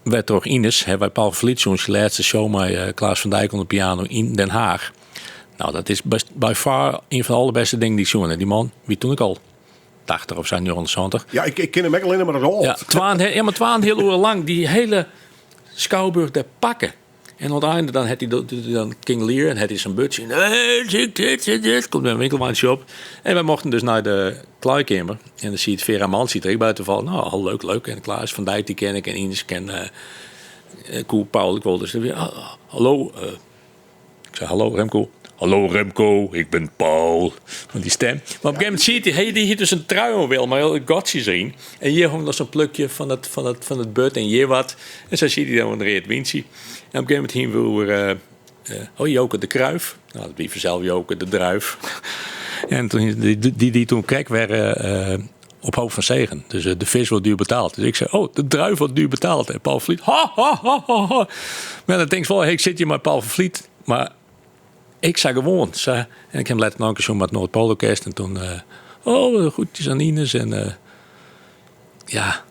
werd toch Ines, hebben wij Paul van Vliet zo'n laatste show met Klaas van Dijk op de piano in Den Haag. Nou, dat is by far een van de allerbeste dingen die ik zoen. Die man, wie toen ik al 80 of zijn 70. Ja, ik ken hem alleen maar als oud. Ja, 12 heel uur lang die hele Schouwburg daar pakken. En aan het einde dan had hij dan King Lear en had hij zijn budget. Dit komt bij een winkelmandje op. En wij mochten dus naar de kleikamer. En dan zie je het Vera Mans er buiten vallen. Nou, al leuk. En Klaas van Dijk die ken ik en Ines ken Koel Paul. Ik wilde dus weer, hallo. Ik zei, hallo Remco. Hallo Remco, ik ben Paul. Van die stem. Maar op een gegeven moment zie je, die hier dus een trui wel, maar heel gotje zien. En hier hangt nog zo'n plukje van het bud en hier wat. En zo zie je dan een reet Vinci. En op een gegeven moment hier weer Joke de Kruif. Nou, dat bleef zelf Joke de Druif. En toen, die toen krek werden op hoofd van zegen. Dus de vis wordt duur betaald. Dus ik zei, de druif wordt duur betaald. En Paul Vliet, ha. Maar dan denk je wel, ik zit hier met Paul van Vliet. Maar ik zei gewoon. En ik heb later nog een keer zo met Noord-Poolorkest. En toen, groetjes aan Ines. En ja,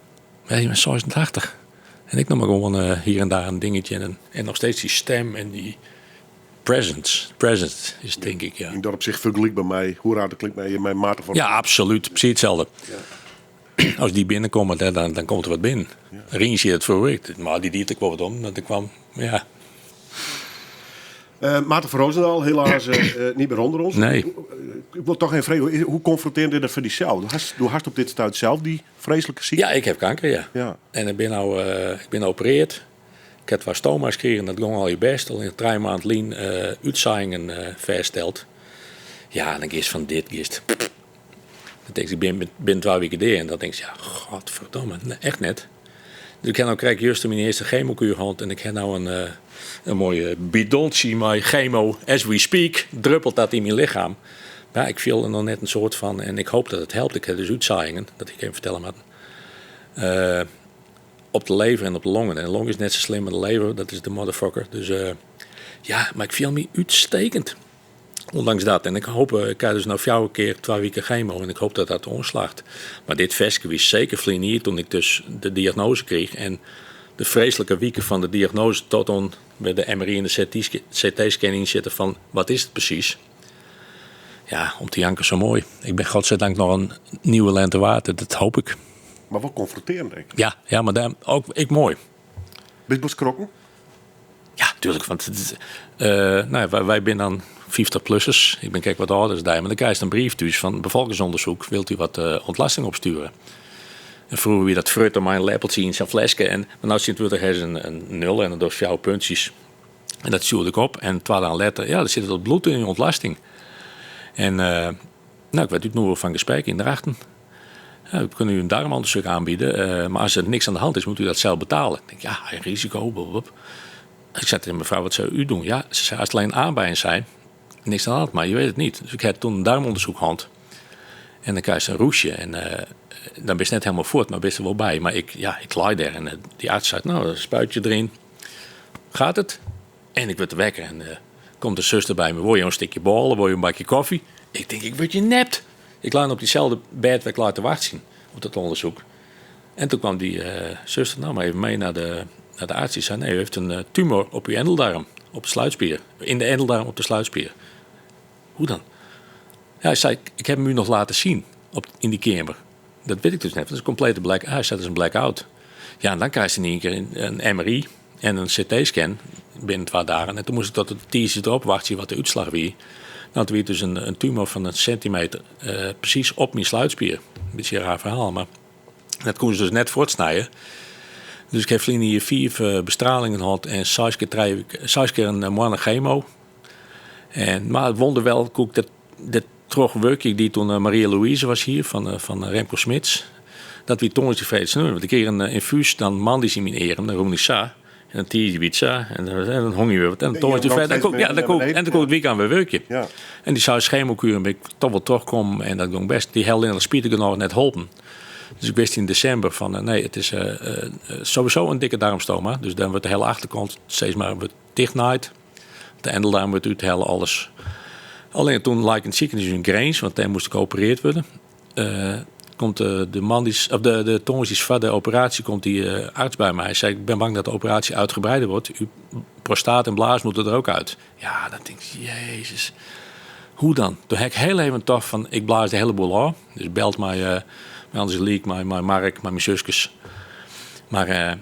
je bent 86. En ik nog maar gewoon hier en daar een dingetje. En nog steeds die stem en die presence is denk ik, ja. In dat op zich vergelijk bij mij. Hoe raar dat klinkt bij mijn Maarten van... Ja, absoluut. Precies hetzelfde. Ja. Als die binnenkomen, dan komt er wat binnen. Ja. Ring je het voor ik. Maar die diert ik wel wat om. Dat kwam, ja. Maarten van Roosendaal, helaas niet meer onder ons. Nee. Ik wil toch even vragen, hoe confronterend is dat voor jezelf? Doe hast op dit stuit zelf die vreselijke ziekte? Ja, ik heb kanker, ja. En ik ben geopereerd. Ik heb wat stoma's gekregen, dat ging al je best. Al in 3 maanden lien uitzaaiingen versteld. Ja, en dan gist van dit, gist. Dan denk ik, ik ben 2 weken daar. En dan denk ik, ja, godverdomme, nee, echt net. Dus ik heb nou krijg juist mijn eerste chemokuur gehad. En ik heb nou een mooie bidontie met chemo as we speak. Druppelt dat in mijn lichaam. Ja, ik viel er nog net een soort van. En ik hoop dat het helpt. Ik heb dus uitzaaiingen, dat ik even vertellen moet. Op de lever en op de longen. En de long is net zo slim als de lever. Dat is de motherfucker. Dus ja, maar ik viel me uitstekend. Ondanks dat. En ik hoop, ik krijg dus nou 4 keer 2 weken chemo. En ik hoop dat dat onslaagt. Maar dit vestje was zeker flinier toen ik dus de diagnose kreeg. En de vreselijke weken van de diagnose tot on bij de MRI en de CT-scanning zitten van wat is het precies. Ja, om te janken zo mooi. Ik ben godzijdank nog een nieuwe lente waard. Dat hoop ik. Maar wel confronterend, denk ik. Ja, maar daar ook ik mooi. Ben je skrokken? Ja, tuurlijk. Want wij zijn dan 50-plussers. Ik ben kijk wat ouder dan maar dan krijg je een brief thuis van bevolkingsonderzoek. Wilt u wat ontlasting opsturen? En vroeger wie dat fruit op mijn lepeltje in zijn flesje. En nou zit er een 0 en dan door 4 puntjes. En dat stuurde ik op. En 2 dagen later, ja, er zit het bloed in je ontlasting. En ik werd uit nu van gesprek in Drachten. Ja, we kunnen u een darmonderzoek aanbieden. Maar als er niks aan de hand is, moet u dat zelf betalen. Ik denk, ja, risico. Blablabla. Ik zei tegen mevrouw, wat zou u doen? Ja, ze zei, als het alleen aanbijen zijn, niks aan de hand, maar je weet het niet. Dus ik heb toen een darmonderzoek gehad. En dan krijg je een roesje. En dan ben je net helemaal voort, maar ben je er wel bij. Maar ik lag daar en die arts zei, nou, een spuitje erin. Gaat het? En ik werd wekker en komt de zuster bij me. Wil je een stukje bollen? Wil je een bakje koffie? Ik denk, ik word je nept. Ik lag op diezelfde bed waar ik laten wachten op dat onderzoek. En toen kwam die zuster nou maar even mee naar de arts. Die zei, nee, u heeft een tumor op uw endeldarm. Op de sluitspier. In de endeldarm op de sluitspier. Hoe dan? Ja, hij zei, ik heb hem u nog laten zien in die kamer. Dat weet ik dus net. Dat is een complete blackout. Hij zei, dat is een blackout. Ja, en dan krijg je in één keer een MRI en een CT-scan binnen 2 dagen. En toen moest ik tot de TC erop wachten wat de uitslag wie. Nou, toen werd dus een tumor van 1 centimeter precies op mijn sluitspier. Een beetje een raar verhaal, maar dat kon ze dus net voortsnijden. Dus ik heb hier 4 bestralingen gehad en 6 keer een maand chemo. Maar het wonder wel, dat terugwerking die toen Maria-Louise was hier van Remco Smits. Dat we toen tevreden zijn. Want ik kreeg een infuus, dan mandis in mijn eren, een Roemnissa. En een Tijiwitsa. En dan hong je weer wat. En toen was je verder. En dan kon het weekend weer werken. Ja. En die zou chemokuur ben ik toch wel terugkomen. En dat ging best. Die hele in de spieter nog net helpen. Dus ik wist in december van nee, het is sowieso een dikke darmstoma. Dus dan wordt de hele achterkant steeds maar dichtnaaid. De endeldarm wordt uit hele alles. Alleen toen lag ik in het ziekenhuis in Grains, want daar moest ik geopereerd worden. Komt de tongetjes van de operatie komt die arts bij mij. Hij zei, ik ben bang dat de operatie uitgebreider wordt. Uw prostaat en blaas moeten er ook uit. Ja, dan denk ik, jezus. Hoe dan? Toen heb ik heel even toch van, ik blaas de hele boel af. Dus belt mij, anders liek, mijn Mark, mijn zusjes. Maar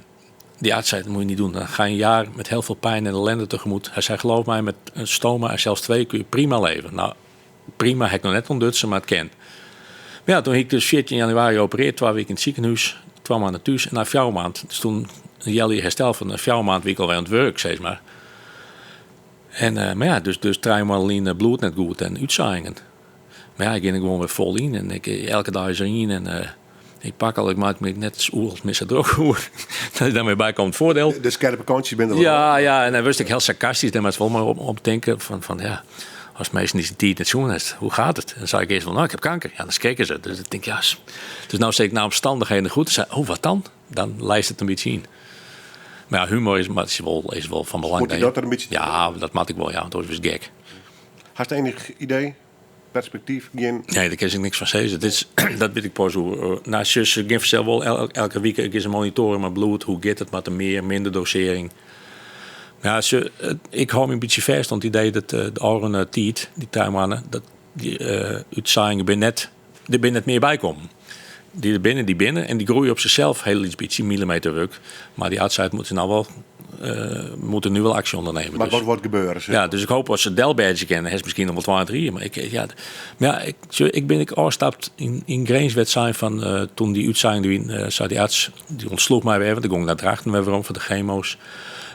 die arts zei, dat moet je niet doen. Dan ga je een jaar met heel veel pijn en ellende tegemoet. Hij zei, geloof mij, met een stoma en zelfs 2 kun je prima leven. Nou, prima, heb ik nog net ontdutsen, maar het ken. Maar ja, toen heb ik dus 14 januari geopereerd, 2 weken in het ziekenhuis, 2 maanden thuis. En na 4 maanden, dus toen een jelly herstel van 4 maanden week alweer aan het werk, zeg maar. En, maar ja, dus 3 maanden bloed net goed en uitzaaiingen. Maar ja, ik ging er gewoon weer vol in en elke dag is erin en ik pak al, ik maak me net als missen droog dat je daarmee bij komt voordeel. De scherpe kantjes ben er wel. Ja, en dan was ik heel sarcastisch, daar was wel maar op denken van ja, als mensen niet die het zoen is, hoe gaat het? En dan zei ik eerst van, nou, ik heb kanker. Ja, dan keken ze. Dus ik denk, ja, dus nou zeg ik naar omstandigheden goed. En zei, oh, wat dan? Dan lijst het een beetje in. Maar ja, humor is wel van belang. Moet je dat er een beetje... Ja, dat maak ik wel, ja, want dat was gek. Had je enig idee? Perspectief? Geen... Nee, daar kan ik niks van zeggen. Dat weet ik pas hoe. Nou, zus, ik geef zelf wel elke week is een monitoren met bloed. Hoe gaat het met de meer, minder dosering. Ja, ik hou me een beetje vast aan het idee dat de oude tijd, die tuinmannen, dat die uitzaaiingen er net meer bij komen. Die er binnen en die groeien op zichzelf heel iets beetje millimeterwerk. Maar die outside moeten nou wel moeten nu wel actie ondernemen. Maar dus, wat wordt gebeuren? Zeg. Ja, dus ik hoop als ze Delberge kennen, heeft misschien nog wel 2-3. Maar ik ben afgestapt in grenswedstrijd van toen die uitzending zei die arts, die ontsloeg mij weer, want ik ging naar Drachten weer om voor de chemo's.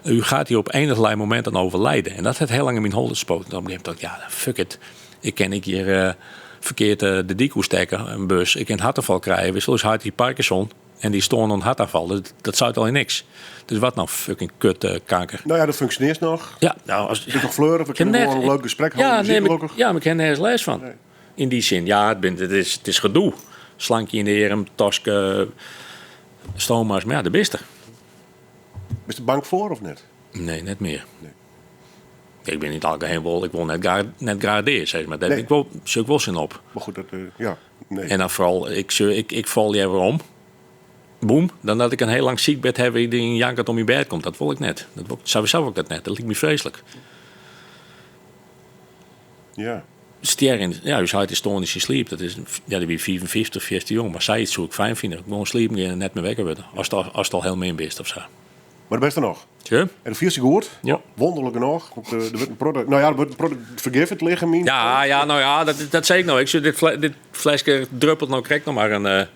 U gaat hier op enig moment aan overlijden. En dat heeft heel lang in mijn hol gespoten. Dan heb ik gedacht, ja, fuck it. Ik hier verkeerd de diekoe stekken, een bus. Ik kan een hartaanval krijgen. Wissel is hard die Parkinson. En die storen aan hartaanval. Dat zou het al in niks. Dus wat nou fucking kut kanker. Nou ja, dat functioneert nog. Ja, nou als Ik nog fleuren, we kunnen gewoon een leuk gesprek houden. maar ik ken nergens les van. Nee. In die zin, ja, het is gedoe. Slankje in de heren, tosken, stoma's. Maar ja, de beste. Ben je er bang voor of net? Nee, net meer. Nee. Ik ben niet algemeen wel. Ik wil net gradeer, zeg maar. Nee. Ik wil zoek wel zin op. Maar goed, dat, ja. Nee. En dan vooral, ik val je weer om. Boom. Dan dat ik een heel lang ziekbed heb die in jankert om je bed komt. Dat wil ik net. Sowieso wil ik dat net. Dat lijkt me vreselijk. Ja. Sterren, ja, je hart is stonisch je sliep. Dat is, ja, die wie 55, 40 jong. Maar zij iets zou ik fijn vinden. Gewoon sliepen en net meer wekker worden. Als het al heel min is of zo. Maar de beste nog. Ja. En de vierste goed. Ja. Wonderlijk nog. Want, er wordt een product. Nou ja, er wordt een product vergiftigd liggen. Dat zei ik nou. Ik zou dit flesje druppelt nou krijg nog maar een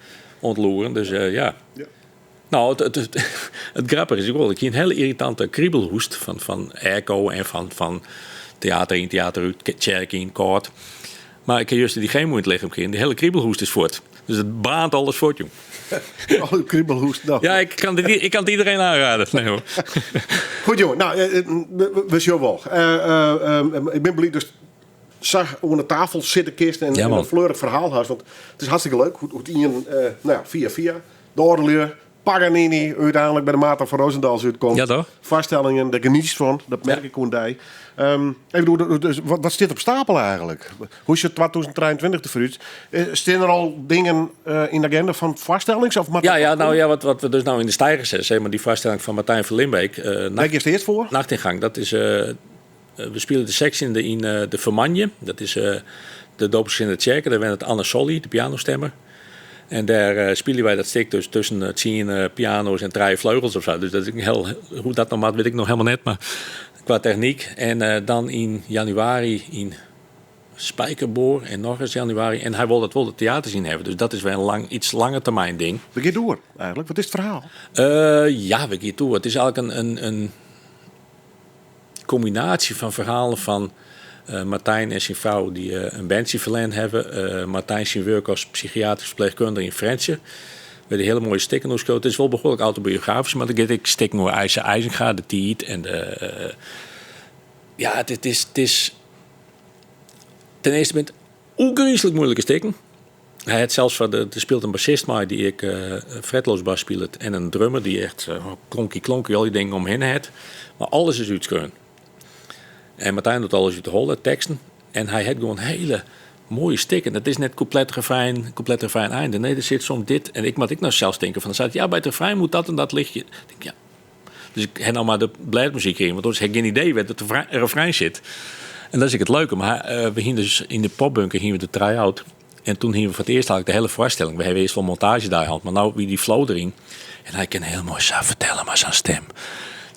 ontloeren. Dus ja. Nou, het grappige is ook wel. Ik heb een hele irritante kriebelhoest van airco en van theater in, theater uit, kerk in, koord. Maar ik heb juist die geen moeite liggen in. Die hele kriebelhoest is voort. Dus het baant alles voort, jong. Oh, kriebelhoest. Nou. Ja, ik kan het iedereen aanraden. Nee, hoor. Goed, jongen. Nou, we zien wel. Ik ben blij dus zag op de tafel zitten kist en een fleurig verhaal had. Want het is hartstikke leuk hoe het in via de Ordeleur, Paganini uiteindelijk bij de Maarten van Roosendals uitkomt. Ja, toch? Vaststellingen, daar geniet je van. Dat merk ik hoe die. Even dus wat zit op stapel eigenlijk? Hoe is je 2023 te vooruit? Staan er al dingen in de agenda van vaststellings? Of wat we dus nou in de stijger zetten, zeg maar die vaststelling van Martijn van Limbeek. Denk je het eerst voor? Nachtingang, dat is... we spelen de sectie in de Vermanje. Dat is de Dopers in de Tjerken. Daar werd het Anne Solly, de pianostemmer. En daar spelen wij dat stuk dus tussen 10 piano's en 3 vleugels of zo. Dus dat is hoe dat nou maakt, weet ik nog helemaal net. Maar qua techniek. En dan in januari in Spijkerboor en nog eens januari. En hij wil dat wel het theater zien hebben. Dus dat is wel een iets lange termijn ding. We gaan door eigenlijk. Wat is het verhaal? Ja, we gaan door. Het is eigenlijk een combinatie van verhalen van Martijn en zijn vrouw die een bandje verlend hebben. Martijn zijn werk als psychiatrisch verpleegkundige in Frensje. Met een hele mooie stikken. Het is wel behoorlijk autobiografisch, maar dan get ik stikken over IJzenga, de Tiet en de... het is... Ten eerste bent ongelooflijk moeilijke stikken. Hij had zelfs er speelt een bassist maar die ik fretloos bas speelt en een drummer die echt klonkie al die dingen omheen had. Maar alles is uitschreun. En Martijn doet alles uit de holle teksten. En hij heeft gewoon hele mooie stikken. Dat is net compleet refrein einde. Nee, er zit soms dit. En ik nou zelfs denken van... Dan ja, bij het refrein moet dat en dat lichtje. Ik denk, ja. Dus ik heb nou maar de blijmuziek in. Want anders heb ik geen idee waar het refrein zit. En dat is het leuke. Maar we gingen dus in de popbunker gingen we de try-out. En toen gingen we voor het eerst eigenlijk de hele voorstelling. We hebben eerst wel montage daar gehad. Maar nou wie die flow erin. En hij kan heel mooi zo vertellen, maar zijn stem.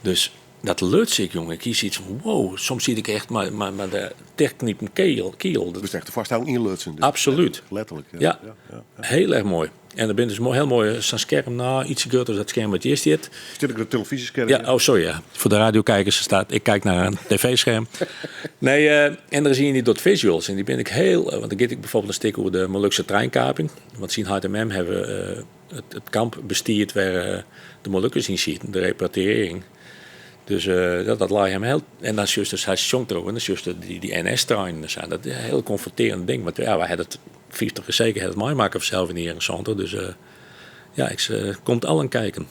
Dus... Dat lukt ik, jongen. Ik kies iets van wow. Soms zie ik echt maar de techniek een keel. Dat is echt de vaststelling inlutsen. Dus. Absoluut. Letterlijk. Ja. Heel erg mooi. En er bent dus heel mooi zo'n scherm iets groter dan dat scherm wat je eerst ziet. Zit ik op de televisiescherm? Ja, sorry. Ja. Voor de radiokijkers ik kijk naar een tv-scherm. Nee, en dan zie je die dot visuals. En die ben ik heel... want dan geef ik bijvoorbeeld een stuk over de Molukse treinkaping. Want zien H&M hebben het kamp bestierd waar de Molukkers in zitten. De repatriëring. Dus dat laat je hem heel... En dan is dus hij zongt erover. En dan is juist die NS-trein. Dat is een heel confronterend ding. Want ja, wij hadden het 50 zeker het mooi maken zelf in hier in Santer. Dus ik komt al aan kijken.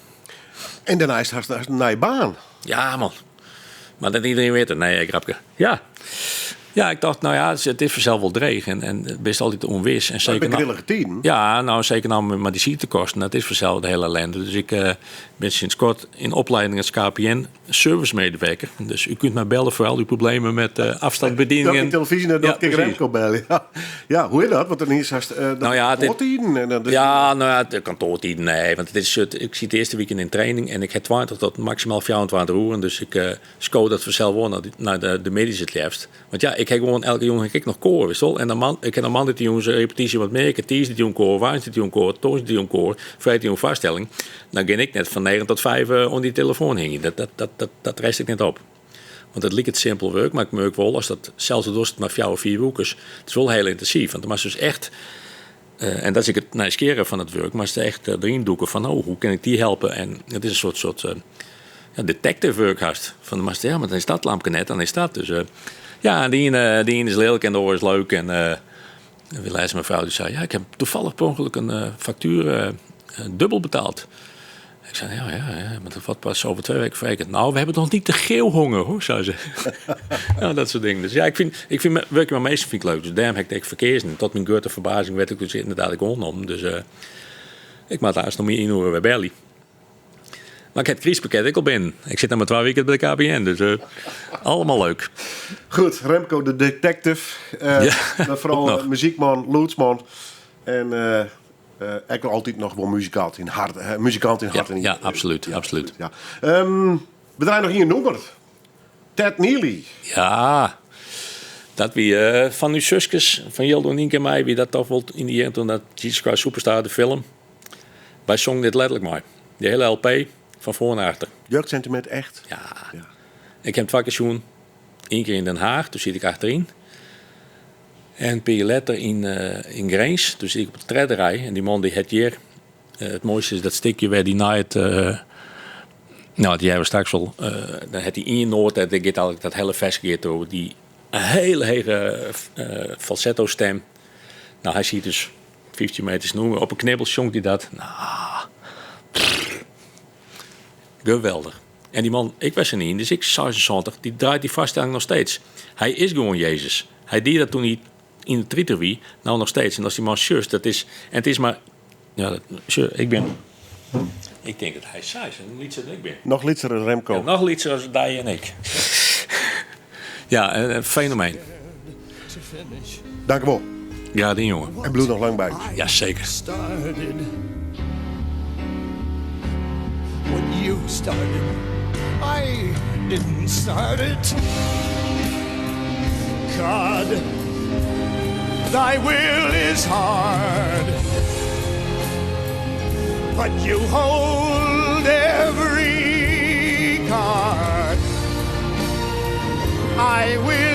En daarna is het naar je baan. Ja, man. Maar dat iedereen weet het. Nee, grapje. Ja. Ja, ik dacht, nou ja, het is vanzelf wel dreig en het best altijd onwis. En Maar zeker bij grillige tijden. ja, nou zeker nou met die ziektekosten, dat is vanzelf de hele ellende. Dus ik ben sinds kort in opleiding als KPN servicemedewerker. Dus u kunt mij bellen voor al uw problemen met afstandsbediening. Dat in televisie naar dat keer Remco bellen. Ja, hoe is dat? Want dan is het Nou ja, het kantoortijden. de kantoortijden, nee. Want het is, ik zit de eerste weekend in training en ik heb 20 tot maximaal 24 uur. Dus ik scoor dat vanzelf wel naar de medische het liefst. Want ja, ik heb gewoon elke jongen nog koor, wist wel. En ik heb een man die jongens repetitie wat meer. Ik heb 10 die jongen koor, 5 die jongen koor, 12 die jongen koor, 15 jongen vaststelling. Dan ging ik net van 9 tot 5 om die telefoon hingen. Dat rest ik net op. Want het lijkt het simpel werk, maar ik merk wel als dat zelfs al het maar 4 of 4 weken. Het is wel heel intensief. Want er was dus echt, en dat is het nieuwsgierig van het werk, maar het is echt erin doeken van hoe kan ik die helpen? En het is een soort detective work haast. Van de master, ja, maar dan is dat lampje net, dan is dat. Dus ja, die ene is lelijk en de oor is leuk. En we lezen mijn vrouw die zei, ja, ik heb toevallig per ongeluk een factuur dubbel betaald. Ik zei, ja, maar dat wordt pas over 2 weken verrekend. Nou, we hebben nog niet te geel honger, hoor, zou ze. Ja, dat soort dingen. Dus ja, ik vind werken met meesten vind ik leuk. Dus daarom heb ik verkeers. En tot mijn grote verbazing werd ik dus inderdaad genomen. Dus ik maak daar nog meer in hoe bij Belly. Maar ik heb het krispakket ik al binnen. Ik zit nog maar 2 weken bij de KPN, dus allemaal leuk. Goed, Remco de detective. Dat vooral muziekman, loodsman. En ik wil altijd nog wel muzikant in hart. Ja, absoluut. Ja. We draaien nog hier een nummer. Ted Neely. Ja, dat wie van uw zusjes, van Jildo en Nienke en mij, wie dat toch wel in die jaren toen dat Jesus Christ Superstar, de film. Wij zongen dit letterlijk maar. Die hele LP, van voor naar achter. Jeugdsentiment echt? Ja. Ik heb 2 keer zoen. 1 keer in Den Haag, toen zit ik achterin. En een paar jaar later in Grains, toen zit ik op de tredderij. En die man die het hier, het mooiste is dat stukje waar die na het, nou die hebben we straks al, dan had hij in Noord, dat gaat eigenlijk dat hele vestgeert door, die een hele hege falsetto stem. Nou, hij ziet dus 15 meters noemen, op een knibbel zongt hij dat. Nou, geweldig. En die man, ik was er niet in, dus ik 76, die draait die vaststelling nog steeds. Hij is gewoon Jezus. Hij deed dat toen hij in de tritowie, nou nog steeds. En als die man zus, dat is, en het is maar, ja, ik denk dat hij saai is en lietser dan ik ben. Nog lietser Remco. Ja, nog lietser als Dai en ik. Ja, een fenomeen. Dank u wel. Ja, die jongen. En bloed nog lang bij. Ja, zeker. Started when you started. I didn't start it. God, thy will is hard, but you hold every card. I will